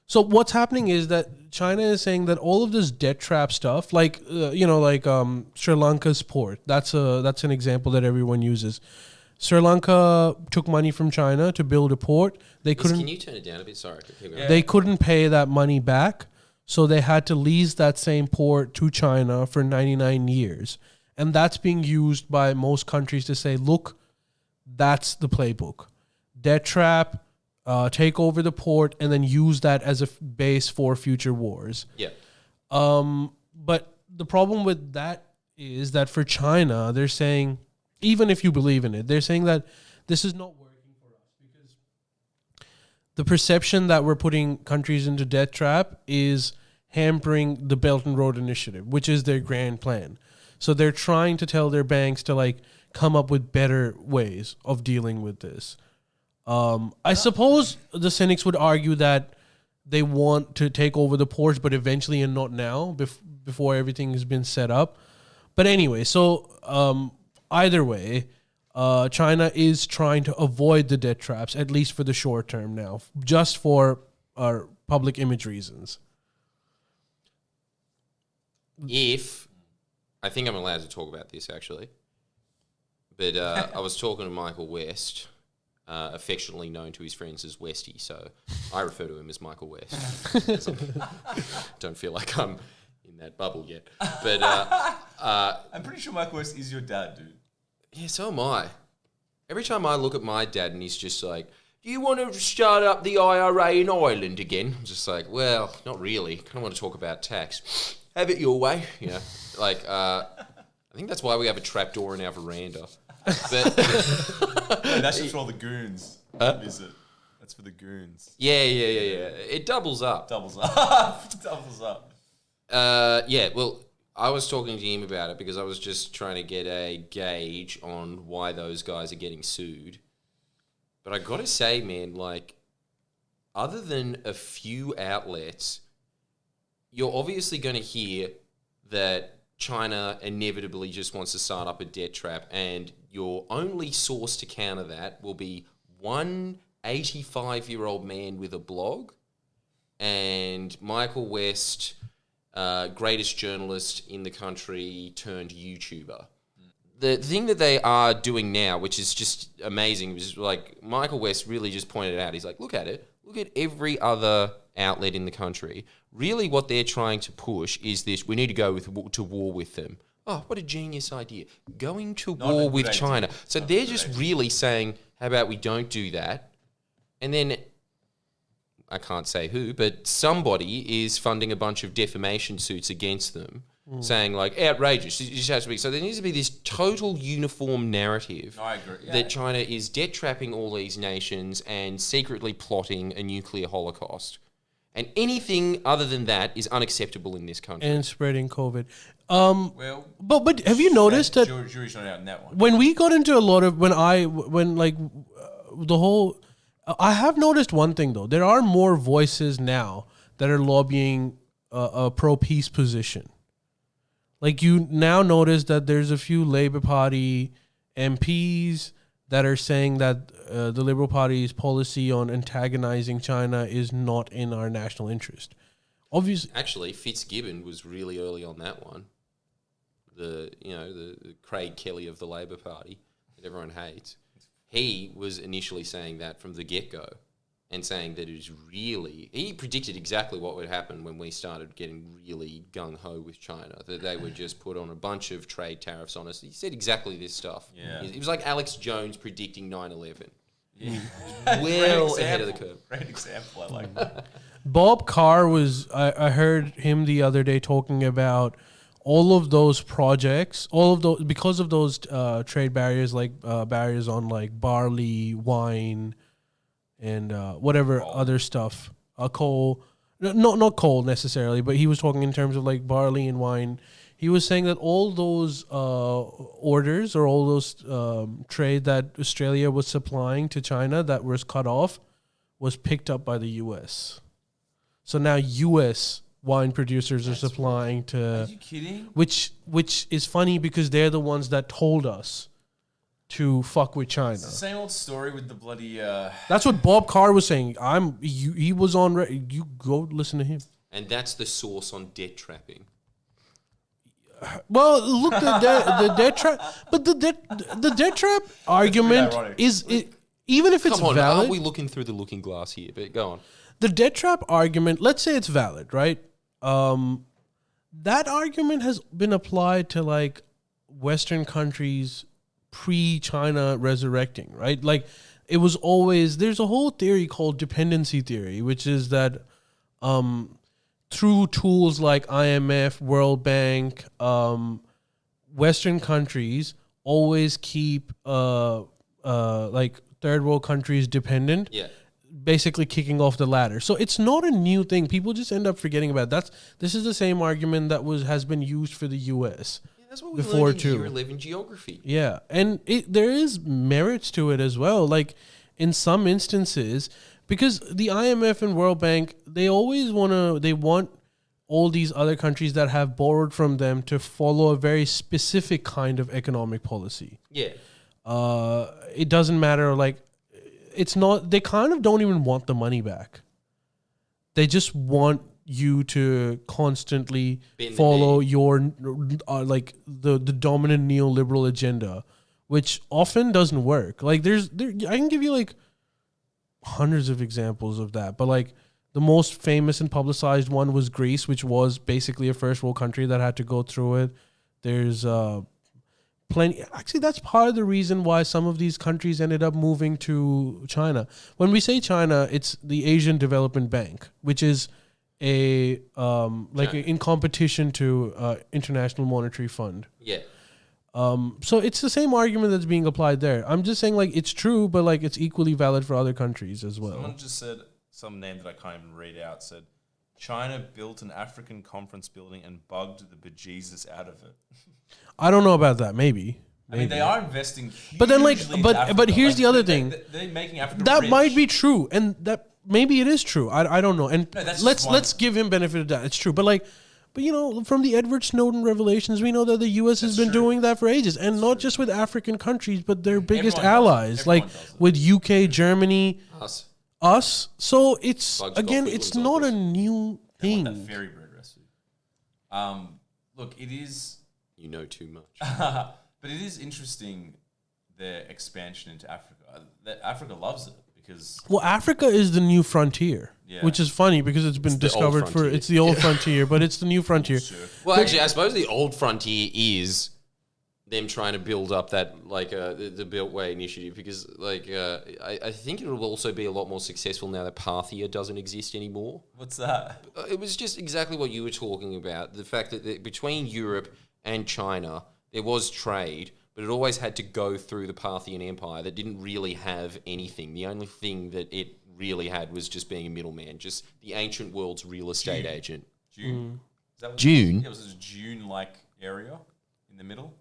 So what's happening is that China is saying that all of this debt trap stuff, like Sri Lanka's port, that's an example that everyone uses. Sri Lanka took money from China to build a port. Can you turn it down a bit? Sorry. They couldn't pay that money back, so they had to lease that same port to China for 99 years. And that's being used by most countries to say, look, That's the playbook. Debt trap, take over the port, and then use that as a base for future wars. Yeah. But the problem with that is that for China, they're saying, even if you believe in it, they're saying that this is not working for us because the perception that we're putting countries into debt trap is hampering the Belt and Road Initiative, which is their grand plan. So they're trying to tell their banks to like come up with better ways of dealing with this. I suppose the cynics would argue that they want to take over the ports, but eventually and not now, before everything has been set up. But anyway, so either way, China is trying to avoid the debt traps, at least for the short term now, just for public image reasons. I think I'm allowed to talk about this actually, but I was talking to Michael West, affectionately known to his friends as Westy, so I refer to him as Michael West. Don't feel like I'm in that bubble yet, but I'm pretty sure Michael West is your dad, dude. Yeah, so am I. Every time I look at my dad and he's just like, do you want to start up the IRA in Ireland again? I'm just like, well, not really. Kind of want to talk about tax. Have it your way, you know. Like, I think that's why we have a trapdoor in our veranda. But that's just for all the goons. Is it? That's for the goons. Yeah. It doubles up. Doubles up. Yeah, well, I was talking to him about it because I was just trying to get a gauge on why those guys are getting sued. But I got to say, man, like, other than a few outlets, you're obviously going to hear that China inevitably just wants to start up a debt trap, and your only source to counter that will be one 85-year-old man with a blog and Michael West, greatest journalist in the country turned YouTuber. The thing that they are doing now, which is just amazing, is like Michael West really just pointed out. He's like, look at it. Look at every other outlet in the country. Really what they're trying to push is this, we need to go to war with them. Oh, what a genius idea. Going to war with China. So they're just really saying, how about we don't do that? And then, I can't say who, but somebody is funding a bunch of defamation suits against them, saying like, outrageous, it just has to be. So there needs to be this total uniform narrative that China is debt trapping all these nations and secretly plotting a nuclear holocaust. And anything other than that is unacceptable in this country. And spreading COVID. Well, but have you noticed that jury's not out in that one. when we got into a lot of I have noticed one thing though. There are more voices now that are lobbying a pro-peace position. Like you now notice that there's a few Labour Party MPs that are saying that the Liberal Party's policy on antagonizing China is not in our national interest. Obviously, actually, Fitzgibbon was really early on that one. The Craig Kelly of the Labor Party that everyone hates. He was initially saying that from the get-go and saying that it is really... He predicted exactly what would happen when we started getting really gung-ho with China, that they would just put on a bunch of trade tariffs on us. He said exactly this stuff. Yeah. It was like Alex Jones predicting 9/11. Yeah. Well ahead of the curve. Great example, I like that. Bob Carr was... I heard him the other day talking about all of those projects, because of those trade barriers, like barriers on like barley, wine, and whatever other stuff, coal, not coal necessarily, but he was talking in terms of like barley and wine. He was saying that all those orders or all those trade that Australia was supplying to China that was cut off was picked up by the U.S. So now U.S. wine producers are supplying to... Are you kidding? Which is funny because they're the ones that told us to fuck with China. It's the same old story with the bloody... That's what Bob Carr was saying. He was on... You go listen to him. And that's the source on debt trapping. Well, look, the debt trap... But the debt trap argument is... even if it's valid... valid... Aren't we looking through the looking glass here? But go on. The debt trap argument, let's say it's valid, right? That argument has been applied to like Western countries pre-China resurrecting, right? Like it was always, there's a whole theory called dependency theory, which is that through tools like IMF, World Bank, Western countries always keep like third world countries dependent. Yeah. Basically kicking off the ladder. So it's not a new thing. People just end up forgetting about it. This is the same argument that has been used for the US. Yeah, that's what we before learned in too. Year 11 geography. Yeah. And there is merits to it as well. Like in some instances, because the IMF and World Bank, they want all these other countries that have borrowed from them to follow a very specific kind of economic policy. Yeah. It doesn't matter, like, it's not, they kind of don't even want the money back. They just want you to constantly follow your, like, the dominant neoliberal agenda, which often doesn't work. Like, I can give you, like, hundreds of examples of that, but, like, the most famous and publicized one was Greece, which was basically a first world country that had to go through it. There's plenty. Actually, that's part of the reason why some of these countries ended up moving to China. When we say China, it's the Asian Development Bank, which is in competition to International Monetary Fund. Yeah. So it's the same argument that's being applied there. I'm just saying, like, it's true, but like it's equally valid for other countries as well. Someone just said some name that I can't even read out. Said China built an African conference building and bugged the bejesus out of it. I don't know about that. Maybe. I mean, they are investing. But then, like, hugely into but Africa. here's Like, the other thing. They're making Africa That rich. might be true, and that maybe it is true. I don't know. And No, that's let's just one. give him benefit of that. It's true, but you know, from the Edward Snowden revelations, we know that the U.S. has been doing that for ages, and not just with African countries, but their biggest Everyone does it. allies, Everyone like does it. with UK, Germany, Us. So it's Bugs again, got it's Google's not a office. new I want that thing. fairy bread recipe. Look, it is, You know too much. but it is interesting their expansion into Africa. That Africa loves it because Well, Africa is the new frontier, Yeah. which is funny because it's been It's the old discovered frontier. it's the old frontier, but it's the new frontier. Well, actually, I suppose the old frontier is them trying to build up that, like, the Beltway initiative, because, like, I think it will also be a lot more successful now that Parthia doesn't exist anymore. what's that? It was just exactly what you were talking about, the fact that between Europe and China, there was trade, but it always had to go through the Parthian Empire that didn't really have anything. The only thing that it really had was just being a middleman, just the ancient world's real estate agent. June. Is that what June? It was a June-like area in the middle.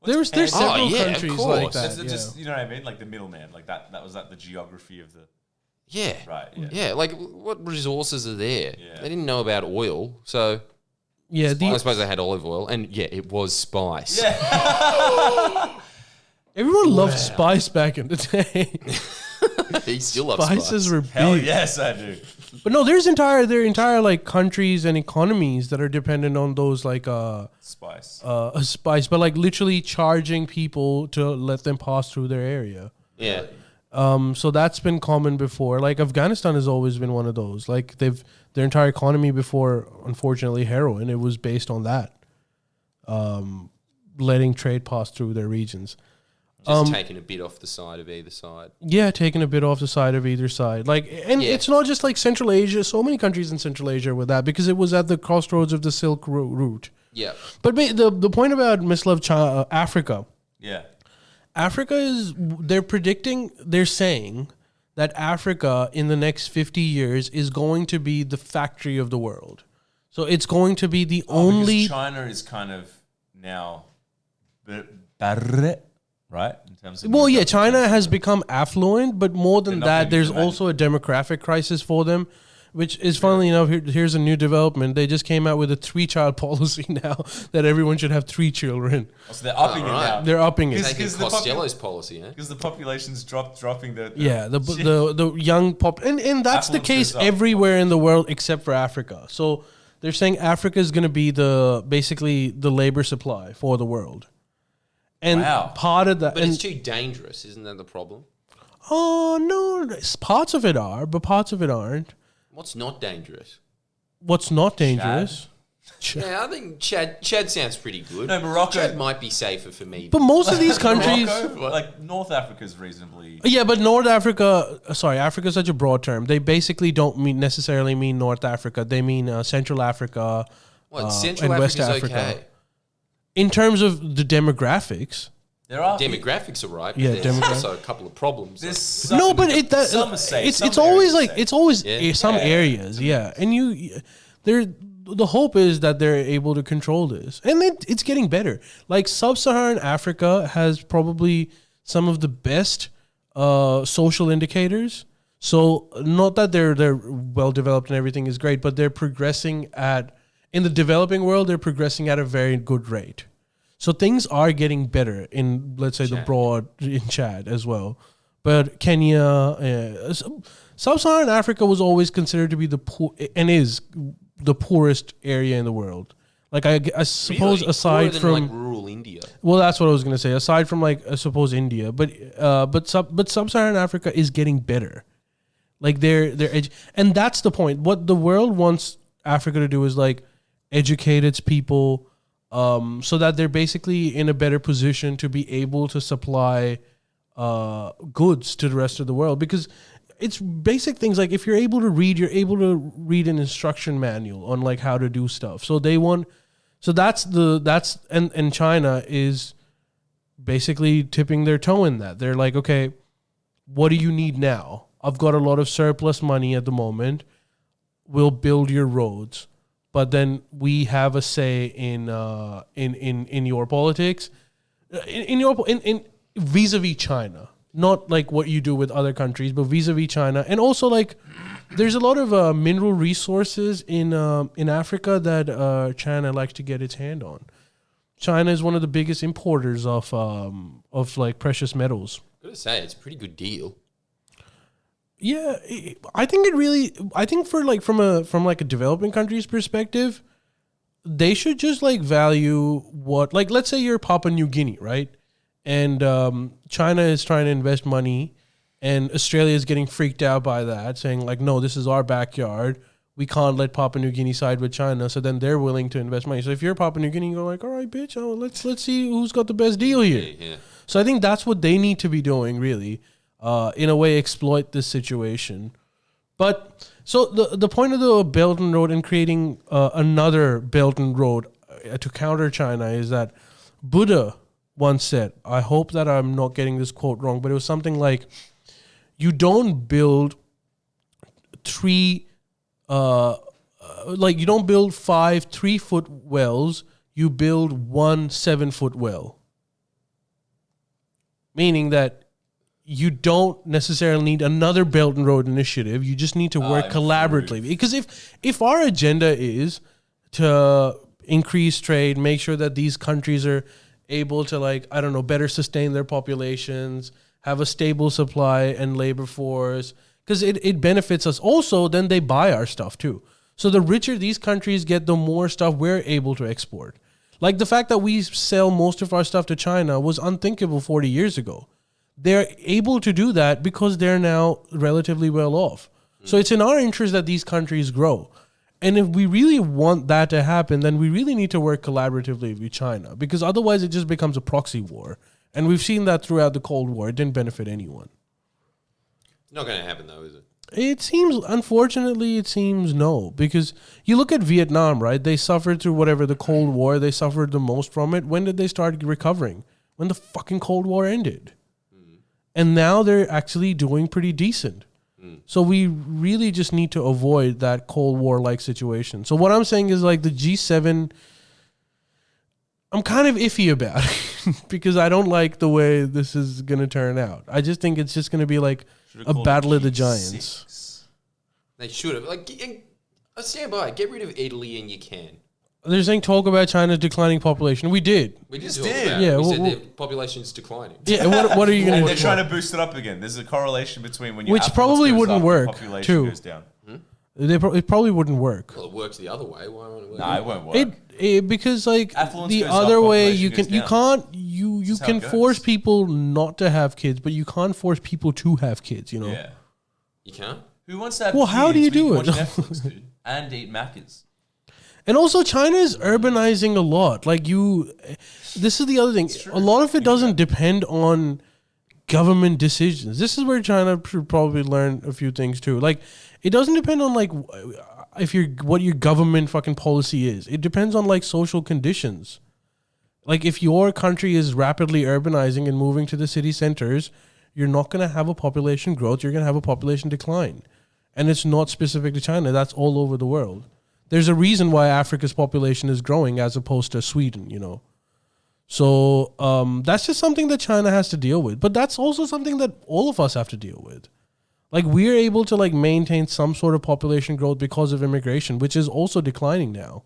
There's Oh, several yeah, of countries course. like that. That's Yeah. just, you know what I mean? Like the middleman. Like that was like the geography of the Yeah. right. Yeah. Yeah, like, what resources are there? Yeah. They didn't know about oil, so Yeah, I suppose they had olive oil, and yeah, it was spice. everyone loved spice back in the day. He still loves Spices spice. were Hell big. yes, I do. But no, there are entire like countries and economies that are dependent on those like Spice. spice, but like literally charging people to let them pass through their area. Yeah. So that's been common before. Like Afghanistan has always been one of those. Like their entire economy before, unfortunately, heroin, it was based on that. Letting trade pass through their regions. Just taking a bit off the side of either side. Yeah, taking a bit off the side of either side. Like, and Yeah. it's not just like Central Asia. So many countries in Central Asia with that because it was at the crossroads of the Silk Route. Yeah. But the point about mislove Africa. Yeah. Africa is, they're saying that Africa in the next 50 years is going to be the factory of the world. So it's going to be the only... Because China is kind of now, right? In terms of Well, yeah, China has become affluent, but more than They're not that, gonna there's be demanding. also a demographic crisis for them, which is, funnily enough, here's a new development. They just came out with a 3-child policy now that everyone should have 3 children. So they're upping it right. now. They're upping it. Taking Because the Costello's policy, eh? Because the population's dropping the Yeah, the young pop, and that's the Affluence case goes up. everywhere in the world except for Africa. So they're saying Africa is going to be basically the labor supply for the world, and Wow. part of that. But and, it's too dangerous, isn't that the problem? oh no, parts of it are, but parts of it aren't. What's not dangerous? What's not dangerous? Yeah, I think Chad sounds pretty good. No, Morocco Chad might be safer for me. But most of these countries, Morocco, like North Africa's reasonably. yeah, but North Africa. Sorry, Africa is such a broad term. They basically don't necessarily mean North Africa. They mean Central Africa. Central and West Africa's Africa. okay. In terms of the demographics, There are Demographics are right. But Yeah, there's also a couple of problems. There's some, no, but it's always like it's always some areas, yeah. And the hope is that they're able to control this, and it's getting better. Like sub-Saharan Africa has probably some of the best social indicators. So not that they're well developed and everything is great, but they're progressing in the developing world. They're progressing at a very good rate. So things are getting better in, let's say, in Chad as well. But Kenya, Sub-Saharan Africa was always considered to be the poor and is the poorest area in the world. Like I suppose Really? aside Poorer from than, like rural India. well, that's what I was gonna say. Aside from like I suppose India, but Sub-Saharan Africa is getting better. Like and that's the point. What the world wants Africa to do is like educate its people. So that they're basically in a better position to be able to supply goods to the rest of the world, because it's basic things like if you're able to read, you're able to read an instruction manual on like how to do stuff. And China is basically tipping their toe in that. They're like, okay, what do you need now? I've got a lot of surplus money at the moment. We'll build your roads. But then we have a say in your politics, in vis-a-vis China, not like what you do with other countries, but vis-a-vis China, and also like there's a lot of mineral resources in Africa that China likes to get its hand on. China is one of the biggest importers of like precious metals. I gotta say, it's a pretty good deal. Yeah, I think for like from a developing country's perspective, they should just like value what, like, let's say you're Papua New Guinea, right? And China is trying to invest money, and Australia is getting freaked out by that, saying like, no, this is our backyard. We can't let Papua New Guinea side with China. So then they're willing to invest money. So if you're Papua New Guinea, you go like, all right, bitch, let's see who's got the best deal here. Yeah. So I think that's what they need to be doing, really. In a way, exploit this situation. But so the point of the Belt and Road and creating another Belt and Road to counter China is that Buddha once said, I hope that I'm not getting this quote wrong, but it was something like, you don't build you don't build 5 3-foot wells, you build 1 7-foot well. Meaning that you don't necessarily need another Belt and Road initiative. You just need to work collaboratively. Because if our agenda is to increase trade, make sure that these countries are able to, like, I don't know, better sustain their populations, have a stable supply and labor force, because it benefits us. Also, then they buy our stuff too. So the richer these countries get, the more stuff we're able to export. Like the fact that we sell most of our stuff to China was unthinkable 40 years ago. They're able to do that because they're now relatively well off. So it's in our interest that these countries grow. And if we really want that to happen, then we really need to work collaboratively with China, because otherwise it just becomes a proxy war. And we've seen that throughout the Cold War. It didn't benefit anyone. It's not going to happen though, is it? Unfortunately, it seems no. Because you look at Vietnam, right? They suffered through whatever, the Cold War. They suffered the most from it. When did they start recovering? When the fucking Cold War ended. And now they're actually doing pretty decent. So we really just need to avoid that Cold War-like situation. So what I'm saying is, like, the G7, I'm kind of iffy about it because I don't like the way this is going to turn out. I just think it's just going to be like a battle of the giants. They should have. Like, stand by. Get rid of Italy and you can. They're saying talk about China's declining population. We did. We just talk did. about Yeah, it. We well, said well, their population's declining. Yeah, what are you going And to they're do? trying to boost it up again. There's a correlation between when your Which affluence probably goes wouldn't up, work, your population too. goes down. It probably wouldn't work. Well, it works the other way. Why won't it work? No, it won't work. Because like Affluence the goes other up, way, population you goes can't down. you That's how can it goes. force people not to have kids, but you can't force people to have kids. You know. Yeah. You can't? Who wants to have Well, kids how do you when do can it? watch Netflix, dude, and eat Maccas? And also, China is urbanizing a lot. Like this is the other thing. A lot of it doesn't depend on government decisions. This is where China should probably learn a few things too. Like, it doesn't depend on like what your government fucking policy is. It depends on like social conditions. Like, if your country is rapidly urbanizing and moving to the city centers, you're not going to have a population growth. You're going to have a population decline. And it's not specific to China. That's all over the world. There's a reason why Africa's population is growing as opposed to Sweden, you know. So that's just something that China has to deal with. But that's also something that all of us have to deal with. Like, we're able to like maintain some sort of population growth because of immigration, which is also declining now.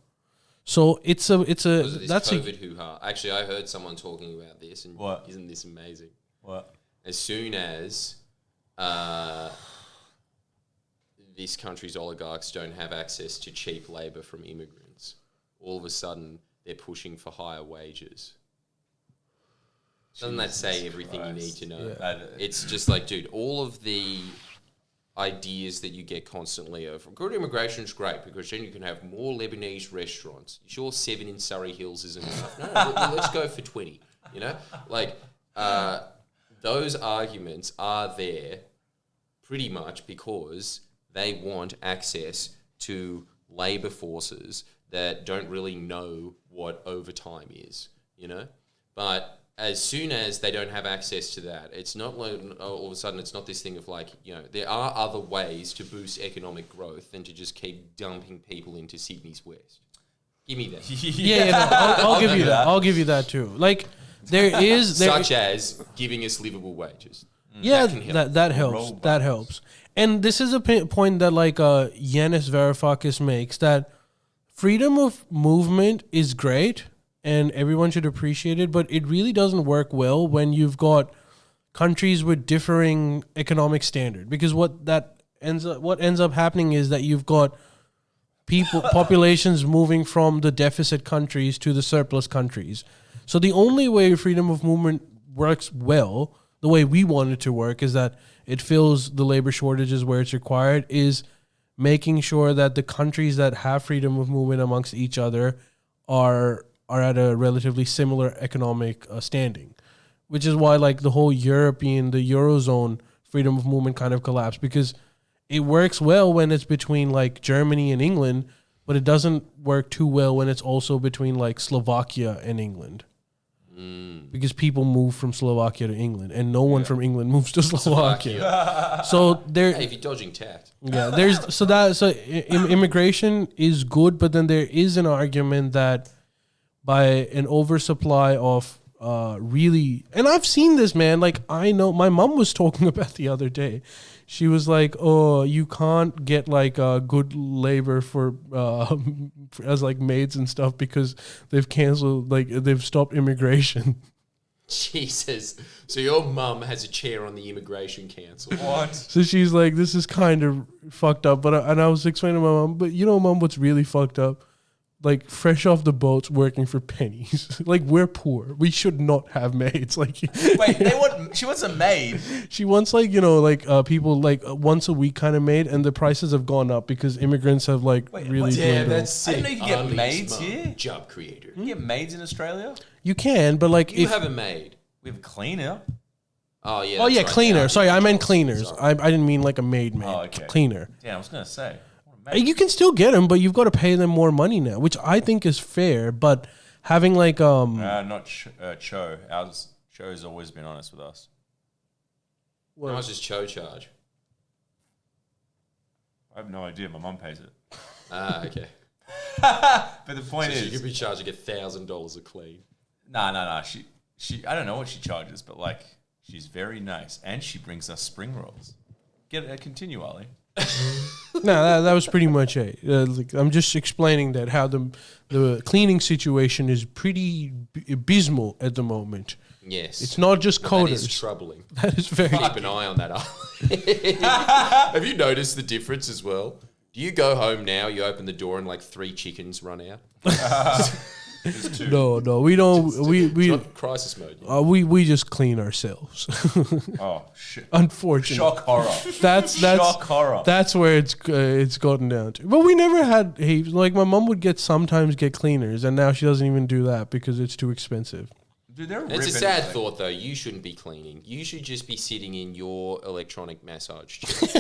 So it's a that's COVID hoo-ha. Actually, I heard someone talking about this, and isn't this amazing? What? As soon as this country's oligarchs don't have access to cheap labour from immigrants, all of a sudden they're pushing for higher wages. Doesn't that say everything you need to know? Yeah. It's just like, dude, all of the ideas that you get constantly of good immigration is great because then you can have more Lebanese restaurants. You sure 7 in Surrey Hills isn't enough? No, let's go for 20. You know, like those arguments are there pretty much because they want access to labour forces that don't really know what overtime is, you know? But as soon as they don't have access to that, it's not like all of a sudden it's not this thing of like, you know, there are other ways to boost economic growth than to just keep dumping people into Sydney's West. Give me that. I'll give you that. I'll give you that too. Like, such as giving us livable wages. Yeah, that helps. That helps. And this is a point that like Yanis Varoufakis makes, that freedom of movement is great and everyone should appreciate it, but it really doesn't work well when you've got countries with differing economic standard. Because what ends up happening is that you've got populations moving from the deficit countries to the surplus countries. So the only way freedom of movement works well, the way we want it to work, is that it fills the labor shortages where it's required, is making sure that the countries that have freedom of movement amongst each other are at a relatively similar economic standing, which is why like the whole the Eurozone freedom of movement kind of collapsed, because it works well when it's between like Germany and England, but it doesn't work too well when it's also between like Slovakia and England. Because people move from Slovakia to England, and no one from England moves to Slovakia. So if you're dodging tax, immigration is good, but then there is an argument that by an oversupply of really, and I've seen this, man. Like, I know my mom was talking about the other day. She was like, "Oh, you can't get like good labor for as like maids and stuff because they've canceled, like they've stopped immigration." Jesus. So your mum has a chair on the immigration council. What? So she's like, "This is kind of fucked up." But I was explaining to my mom, but you know, mom, what's really fucked up? Like, fresh off the boats, working for pennies. Like, we're poor. We should not have maids. Like, wait, she wants a maid. She wants like, you know, like people like once a week kind of maid, and the prices have gone up because immigrants have like really. Yeah, that's sick. I didn't know you can get maids here. Job creator. You can get maids in Australia. You can, but like you have a maid. We have a cleaner. Oh yeah. Oh yeah, cleaner. Yeah, sorry, I meant cleaners. I didn't mean like a maid. Oh, okay. Cleaner. Yeah, I was gonna say. You can still get them, but you've got to pay them more money now, which I think is fair. But having like not Cho. Cho's always been honest with us. How much does Cho charge? I have no idea. My mum pays it. Okay. But the point is, she could be charging $1,000 a clean. Nah. She. I don't know what she charges, but like, she's very nice, and she brings us spring rolls. Continue, Ali. No, that was pretty much it. Like, I'm just explaining that how the cleaning situation is pretty abysmal at the moment. Yes, it's not just coders. That is troubling. That is very. Keep an eye on that. Have you noticed the difference as well? Do you go home now? You open the door and like 3 chickens run out. No, we don't. It's not crisis mode. We just clean ourselves. Oh shit! Unfortunately, Shock horror. That's Shock horror. That's where it's gotten down to. But we never had heaps. Like my mom would sometimes get cleaners, and now she doesn't even do that because it's too expensive. Dude, it's a sad thought, though. You shouldn't be cleaning. You should just be sitting in your electronic massage chair.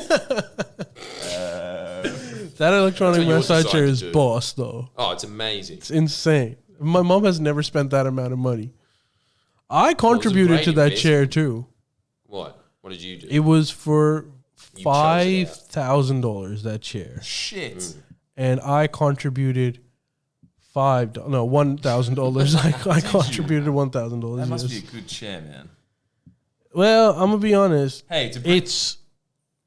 That electronic massage chair is do. boss, though. Oh, it's amazing. It's insane. My mom has never spent that amount of money. I contributed to that chair, too. What? What did you do? It was for $5,000, that chair. Shit. And I contributed $1,000. I contributed $1,000. That must be a good chair, man. Well, I'm gonna be honest. Hey, it's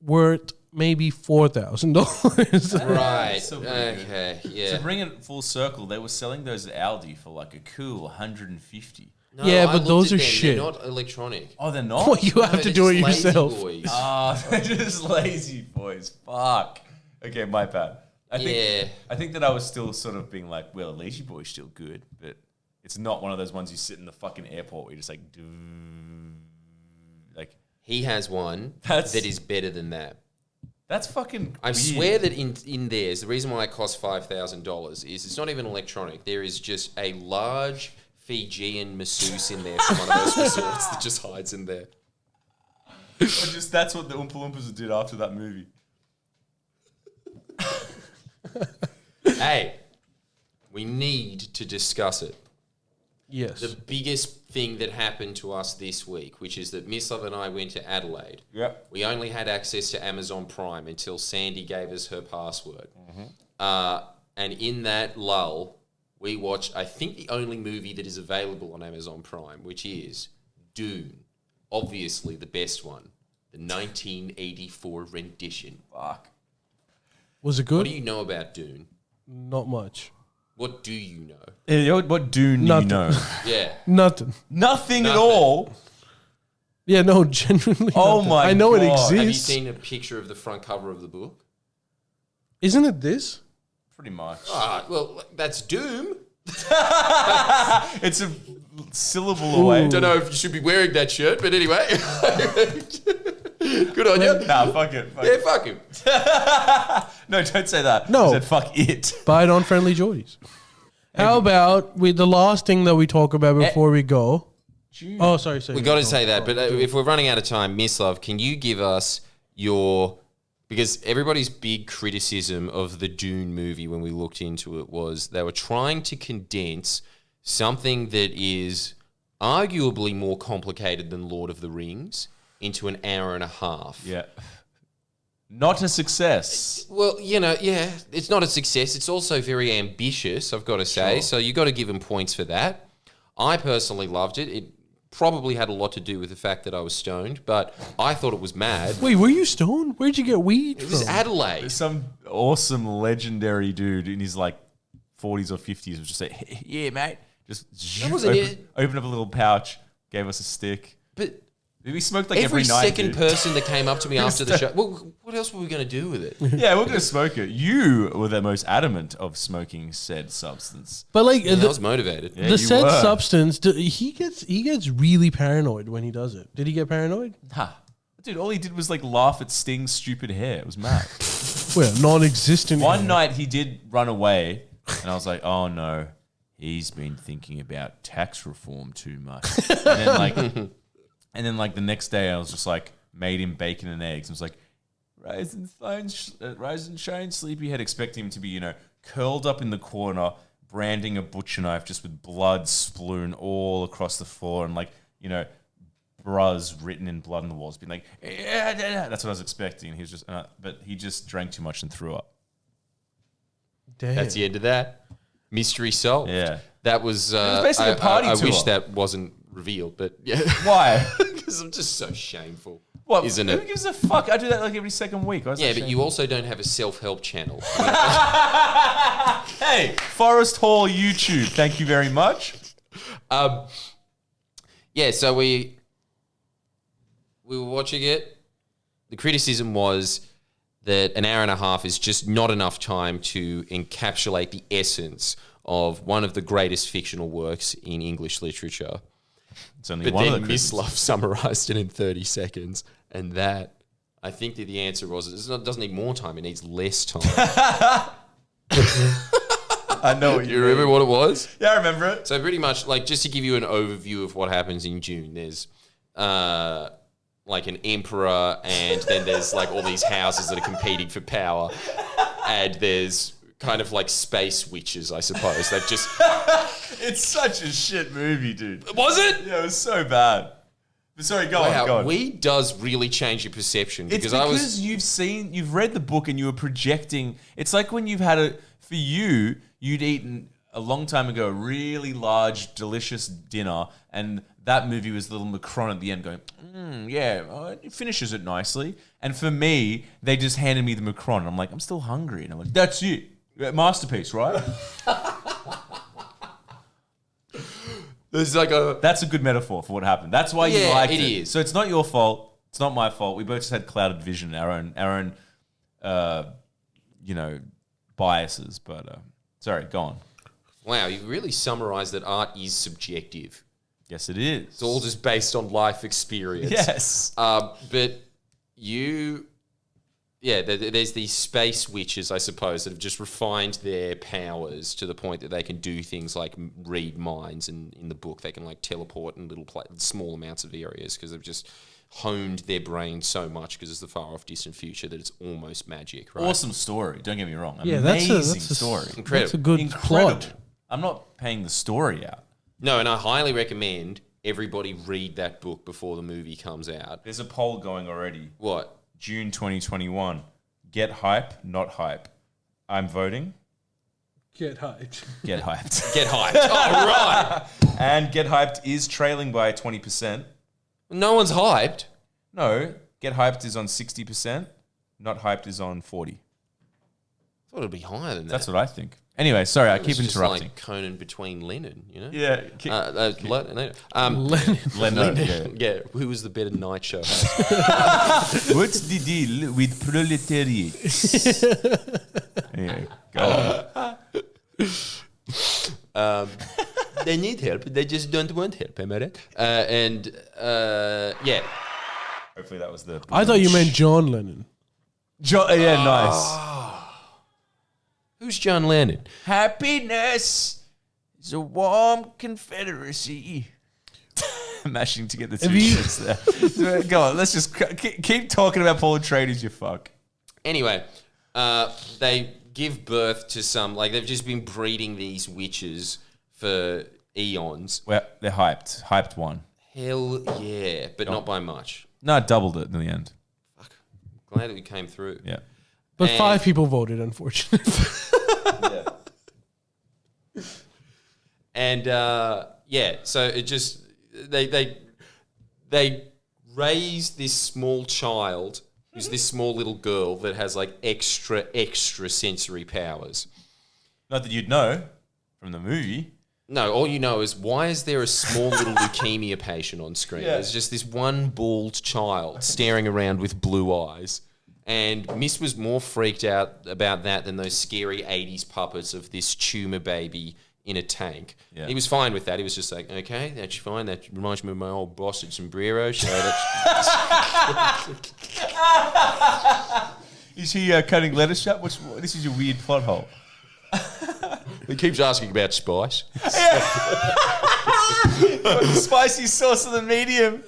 worth maybe $4,000. Right. So okay. Yeah. To bring it full circle, they were selling those at Aldi for like a cool 150. No, yeah, I but those are them. shit. They're not electronic. Oh, they're not? Well, you have to do it yourself. Ah, they're just lazy boys. Fuck. Okay, my bad. I think that I was still sort of being like, well, lazy boy's still good, but it's not one of those ones you sit in the fucking airport where you just like, He has one that is better than that. That's fucking I weird. swear that in theirs, the reason why it costs $5,000 is it's not even electronic. There is just a large Fijian masseuse in there from one of those resorts that just hides in there. Or just that's what the Oompa Loompas did after that movie. Hey, we need to discuss it. Yes. The biggest thing that happened to us this week, which is that Miss Love and I went to Adelaide. Yep. We only had access to Amazon Prime until Sandy gave us her password. And in that lull, we watched, I think, the only movie that is available on Amazon Prime, which is Dune. Obviously the best one. The 1984 rendition. Fuck. Was it good? What do you know about Dune? Not much. What do you know? What Dune do you know? Yeah. Nothing. Nothing at all. Yeah, no, genuinely. Oh nothing. my I know it God. exists. Have you seen a picture of the front cover of the book? Isn't it this? Pretty much. Ah, well, that's Doom. It's a syllable away. Don't know if you should be wearing that shirt, but anyway. Good on you. Nah, fuck it. Yeah, fuck him. No, don't say that. No. I said fuck it. Buy it on FriendlyJordies. How about with the last thing that we talk about before we go? Oh, sorry. We got to say that, but if we're running out of time, Miss Love, can you give us your... Because everybody's big criticism of the Dune movie when we looked into it was they were trying to condense something that is arguably more complicated than Lord of the Rings into an hour and a half. Yeah. Not a success. Well, it's not a success. It's also very ambitious, I've got to say. Sure. So you got to give them points for that. I personally loved it. It probably had a lot to do with the fact that I was stoned, but I thought it was mad. Wait, were you stoned? Where'd you get weed It was from? Adelaide. Some awesome legendary dude in his like 40s or 50s was just like, yeah, mate. Just wasn't it. opened up a little pouch, gave us a stick. But We smoked like every night. second dude. person that came up to me after the show, well, what else were we going to do with it? Yeah, we're going to smoke it. You were the most adamant of smoking said substance. But like I was motivated. Yeah, the you said were. substance, he gets really paranoid when he does it. Did he get paranoid? Ha. Dude, all he did was like laugh at Sting's stupid hair. It was mad. Well, non-existent. One night he did run away, and I was like, oh no, he's been thinking about tax reform too much. And then like the next day I was just like made him bacon and eggs. I was like, rise and shine, sleepyhead, expecting him to be, curled up in the corner, branding a butcher knife just with blood sploon all across the floor and bruz written in blood on the walls, being like, yeah. That's what I was expecting. He was just, but he just drank too much and threw up. Damn. That's the end of that. Mystery solved. Yeah. That was, basically a party I tour. wish that wasn't revealed, but yeah. Why? Because I'm just so shameful. What? Isn't Who it? gives a fuck? I do that like every second week. Yeah, but you also don't have a self-help channel. Hey, Forest Hall YouTube. Thank you very much. Yeah, so we were watching it. The criticism was that an hour and a half is just not enough time to encapsulate the essence of one of the greatest fictional works in English literature. It's only But one of then the Miss Chris's. Love summarized it in 30 seconds. And that, I think that the answer was, it doesn't need more time, it needs less time. I know what Do you remember what it was? Yeah, I remember it. So pretty much, like, just to give you an overview of what happens in Dune, there's like an emperor, and then there's like all these houses that are competing for power, and there's kind of like space witches, I suppose. They've just... It's such a shit movie, dude. Was it? Yeah, it was so bad. But sorry, go on, go on. Weed does really change your perception. It's because you've read the book and you were projecting. It's like when you've had for you, you'd eaten a long time ago a really large, delicious dinner, and that movie was little Macron at the end going, it finishes it nicely. And for me, they just handed me the Macron, and I'm like, I'm still hungry. And I'm like, that's it. Masterpiece, right? There's like That's a good metaphor for what happened. That's why you liked it. It is. So it's not your fault. It's not my fault. We both just had clouded vision, our own, biases. But sorry, go on. Wow, you really summarized that art is subjective. Yes, it is. It's all just based on life experience. Yes. But there's these space witches, I suppose, that have just refined their powers to the point that they can do things like read minds, and in the book they can like teleport in small amounts of areas because they've just honed their brain so much because it's the far off distant future that it's almost magic, right? Awesome story. Don't get me wrong. Yeah, Amazing that's a story. Incredible. That's a good Incredible. plot. I'm not paying the story out. No, and I highly recommend everybody read that book before the movie comes out. There's a poll going already. What? June 2021. Get hype, not hype. I'm voting. Get hyped. Get hyped. Get hyped. Oh, right. And Get Hyped is trailing by 20%. No one's hyped. No, Get Hyped is on 60%. Not Hyped is on 40. I thought it'd be higher than that. That's what I think. Anyway, sorry, I keep It's just interrupting. like Conan between Lenin, you know? Yeah. Lenin. Leonard, yeah. Yeah, who was the better night show host? What's the deal with proletariat? Yeah, go on. They need help, they just don't want help, am I right? Hopefully that was the... I thought you meant John Lennon. Yeah, nice. Who's John Lennon? Happiness is a warm confederacy. Mashing together two Have you- shits there. Go on, let's just keep talking about Paul Atreides, you fuck. Anyway, they give birth to some, like they've just been breeding these witches for eons. Well, they're hyped. Hyped one. Hell yeah, but not by much. No, it doubled it in the end. Fuck. Glad that we came through. Yeah. But And- 5 people voted, unfortunately. And so it just they raise this small child who's this small little girl that has like extra sensory powers. Not that you'd know from the movie. No, all you know is why is there a small little leukemia patient on screen? Yeah. There's just this one bald child staring around with blue eyes. And Miss was more freaked out about that than those scary 80s puppets of this tumor baby in a tank. Yeah. He was fine with that. He was just like, okay, that's fine. That reminds me of my old boss at Sombrero. So Is he cutting lettuce up? This is a weird plot hole. he keeps asking about spice. Spicy sauce of the medium.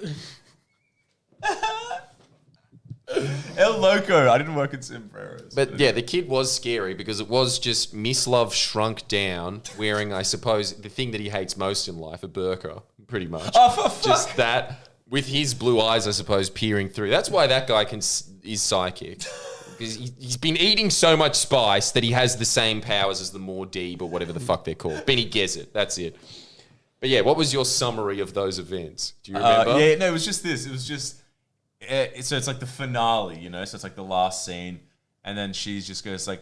El Loco. I didn't work at Sombreros. But yeah, the kid was scary because it was just Miss Love shrunk down, wearing, I suppose, the thing that he hates most in life, a burqa, pretty much. Oh, for fuck. Just that, with his blue eyes, I suppose, peering through. That's why that guy is psychic. Because he's been eating so much spice that he has the same powers as the Mordeeb or whatever the fuck they're called. Benny Gesserit, that's it. But yeah, what was your summary of those events? Do you remember? Yeah, no, it was just this. It was just... so it's like the finale, you know? So it's like the last scene. And then she just goes like...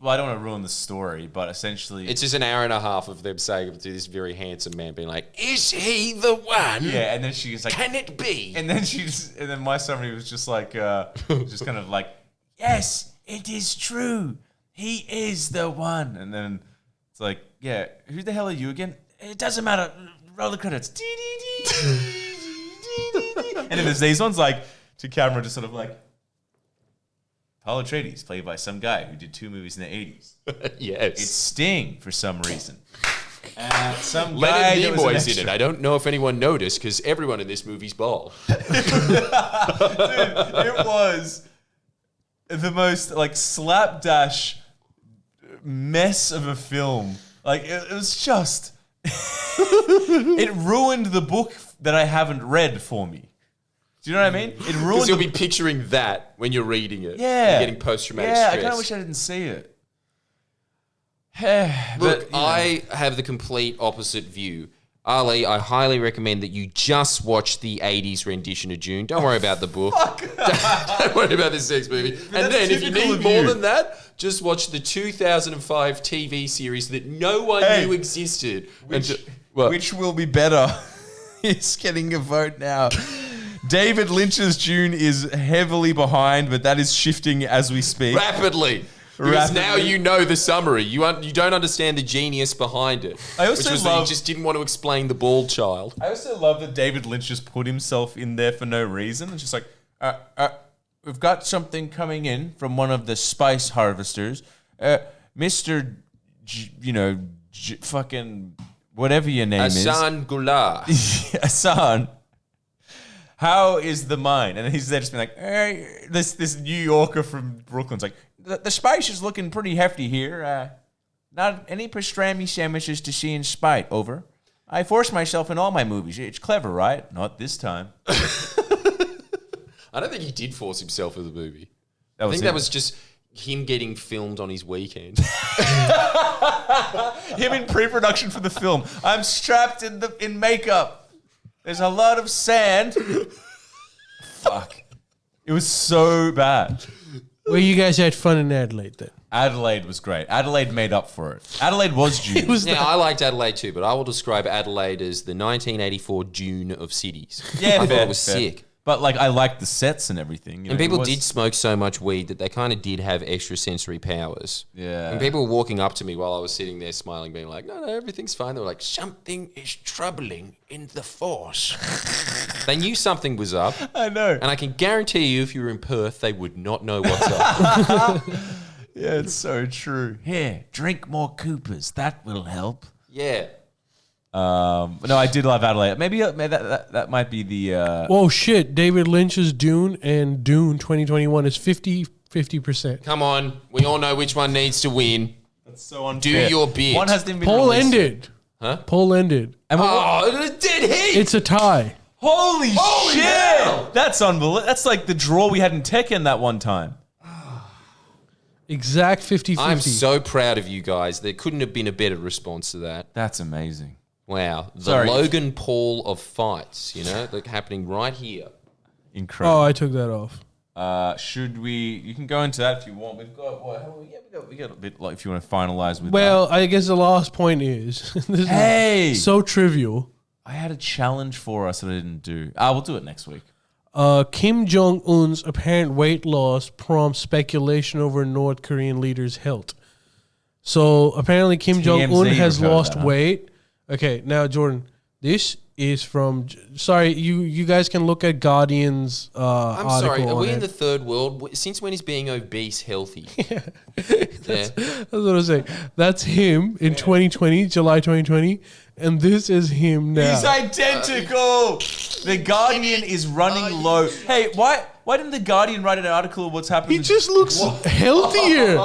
Well, I don't want to ruin the story, but essentially... It's just an hour and a half of them saying to this very handsome man being like, is he the one? Yeah, and then she was like... Can it be? And then my summary was just like... just kind of like... Yes, it is true. He is the one. And then it's like, yeah, who the hell are you again? It doesn't matter. Roll the credits. And then there's these ones like to camera, just sort of like Paul Atreides, played by some guy who did 2 movies in the 80s. Yes. It's Sting for some reason. Some guy Leonard Nimoy's in it. I don't know if anyone noticed because everyone in this movie's bald. Dude, it was the most like slapdash mess of a film. Like it was just it ruined the book that I haven't read for me. Do you know what I mean? It ruined. Because you'll be picturing that when you're reading it. Yeah, you're getting post-traumatic stress. stress. I kind of wish I didn't see it. Look, I have the complete opposite view. Ali, I highly recommend that you just watch the 80s rendition of Dune. Don't worry about the book. Don't worry about this next movie. And then if you need more than that, just watch the 2005 TV series that no one knew existed. Which will be better? He's getting a vote now. David Lynch's Dune is heavily behind, but that is shifting as we speak. Rapidly. Because now you know the summary. You don't understand the genius behind it. I also which was that he just didn't want to explain the bald child. I also love that David Lynch just put himself in there for no reason. It's just like, we've got something coming in from one of the spice harvesters. Mr. Fucking whatever your name is. Hassan Goulart. Hassan. How is the mine? And he's there just being like, hey, this New Yorker from Brooklyn's like, the spice is looking pretty hefty here. Not any pastrami sandwiches to see in spite. Over. I force myself in all my movies. It's clever, right? Not this time. I don't think he did force himself in the movie. I think that was just him getting filmed on his weekend. Him in pre-production for the film. I'm strapped in makeup. There's a lot of sand. Fuck. It was so bad. Well, you guys had fun in Adelaide then. Adelaide was great. Adelaide made up for it. Adelaide was Dune. I liked Adelaide too, but I will describe Adelaide as the 1984 Dune of cities. Yeah, I thought it was sick. But like, I liked the sets and everything. And people did smoke so much weed that they kind of did have extrasensory powers. Yeah. And people were walking up to me while I was sitting there smiling, being like, no, everything's fine. They were like, something is troubling in the force. They knew something was up. I know. And I can guarantee you, if you were in Perth, they would not know what's up. Yeah, it's so true. Here, drink more Coopers. That will help. Yeah. No, I did love Adelaide. Maybe that might be the... Oh, shit. David Lynch's Dune and Dune 2021 is 50%. Come on. We all know which one needs to win. That's so unfair. Do your bit. One hasn't even been Poll released ended. Huh? Poll ended. It did heat. It's a tie. Holy shit! hell! That's unbelievable. That's like the draw we had in Tekken that one time. Exact 50-50. I'm so proud of you guys. There couldn't have been a better response to that. That's amazing. Wow. The Sorry. Logan Paul of fights, like happening right here. Incredible. Oh, I took that off. Should we... You can go into that if you want. We've got... we got a bit... Like, if you want to finalize with Well, I guess the last point is... this Hey! is so trivial. I had a challenge for us that I didn't do. We'll do it next week. Kim Jong-un's apparent weight loss prompts speculation over North Korean leader's health. So apparently Kim Jong-un has lost weight. Okay, now Jordan, this is from... Sorry, you guys can look at Guardian's I'm article. sorry, are we on in it. the third world? Since when is being obese healthy? That's what I'm saying. That's him in 2020, July 2020, and this is him now. He's identical. The Guardian is running low. Hey, why didn't the Guardian write an article of what's happening? He just looks healthier.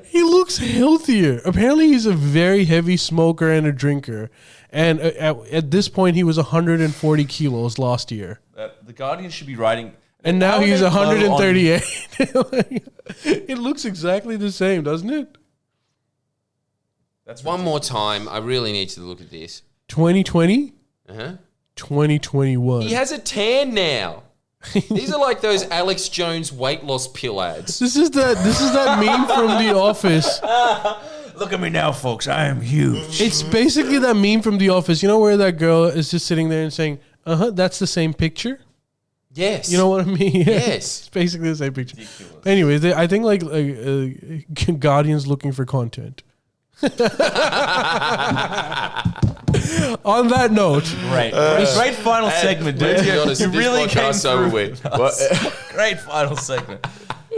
He looks healthier. Apparently, he's a very heavy smoker and a drinker. And at this point, he was 140 kilos last year. The Guardian should be writing... And now he's 138. It looks exactly the same, doesn't it? That's One more time. I really need to look at this. 2020? Uh-huh. 2021. He has a tan now. These are like those Alex Jones weight loss pill ads. This is that meme from The Office. Look at me now, folks. I am huge. It's basically that meme from The Office. You know where that girl is just sitting there and saying, that's the same picture? Yes. You know what I mean? Yes. It's basically the same picture. Anyways, I think like Guardian's looking for content. On that note, Great final segment, dude. Let's be honest, You this really came podcast's over through. with. Great final segment.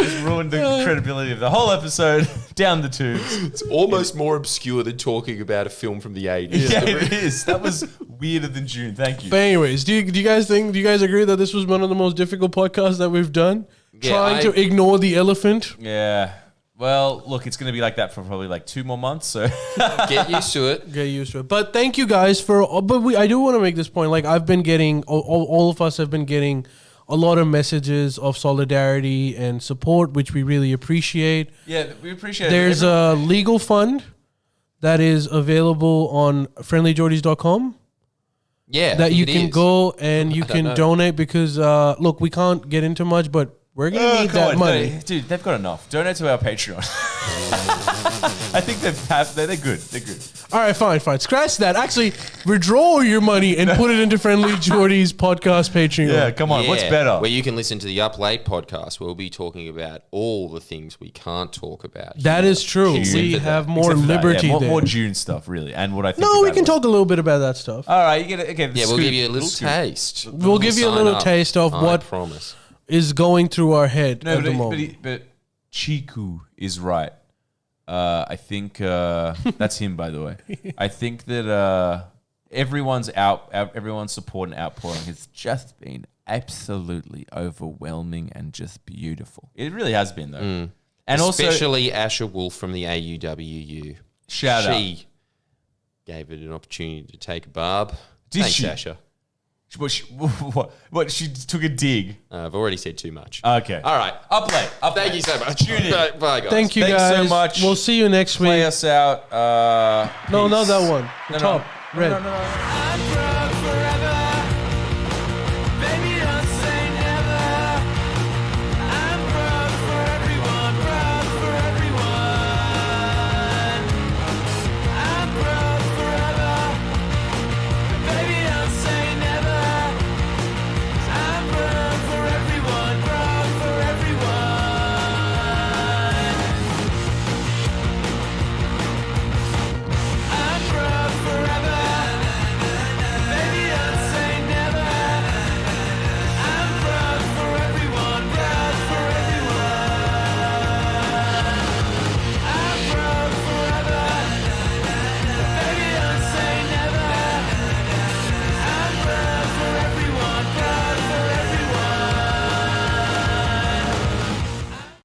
Just ruined the credibility of the whole episode down the tubes. It's almost more obscure than talking about a film from the 80s. Yeah, it is. That was weirder than June. Thank you. but anyways, do you guys agree that this was one of the most difficult podcasts that we've done? Yeah, Trying to ignore the elephant. Yeah. Well, look, it's going to be like that for probably like 2 more months. So Get used to it. Get used to it. But thank you guys for. But I do want to make this point. Like I've been getting, all of us have been getting a lot of messages of solidarity and support, which we really appreciate. yeah, we appreciate There's it. a legal fund that is available on friendlyjordies.com Yeah. that you can is. go and you I don't can know. donate because look, we can't get into much, but we're gonna need come that on, money. no, dude, they've got enough. Donate to our Patreon. I think they're good. They're good. All right, fine. Scratch that. Actually, withdraw your money and put it into Friendly Jordies podcast Patreon. Yeah, come on. What's Yeah, better? Where you can listen to the Up Late podcast. We'll be talking about all the things we can't talk about. That is true. Except We for have that. more Except for that, liberty yeah, there. more June stuff, really, and what I think. No, we about can it. talk a little bit about that stuff. All right, you get it. Okay, Yeah, we'll give you a little taste. We'll give you a Sign little up. taste of I what promise. is going through our head No, at the moment. but Chiku is right. I think that's him, by the way. I think that everyone's support and outpouring has just been absolutely overwhelming and just beautiful. It really has been, though. And Especially Asher Wolf from the AUWU. Shout out. She gave it an opportunity to take a barb. Did Thanks, she? Asher. What? She took a dig. I've already said too much. Okay. All right. Up late. Thank you so much. Tune in. Bye, guys. Thank you Thanks so guys. much. We'll see you next Play week. us out. No, not Peace. that one. The No, top. no. Red. No.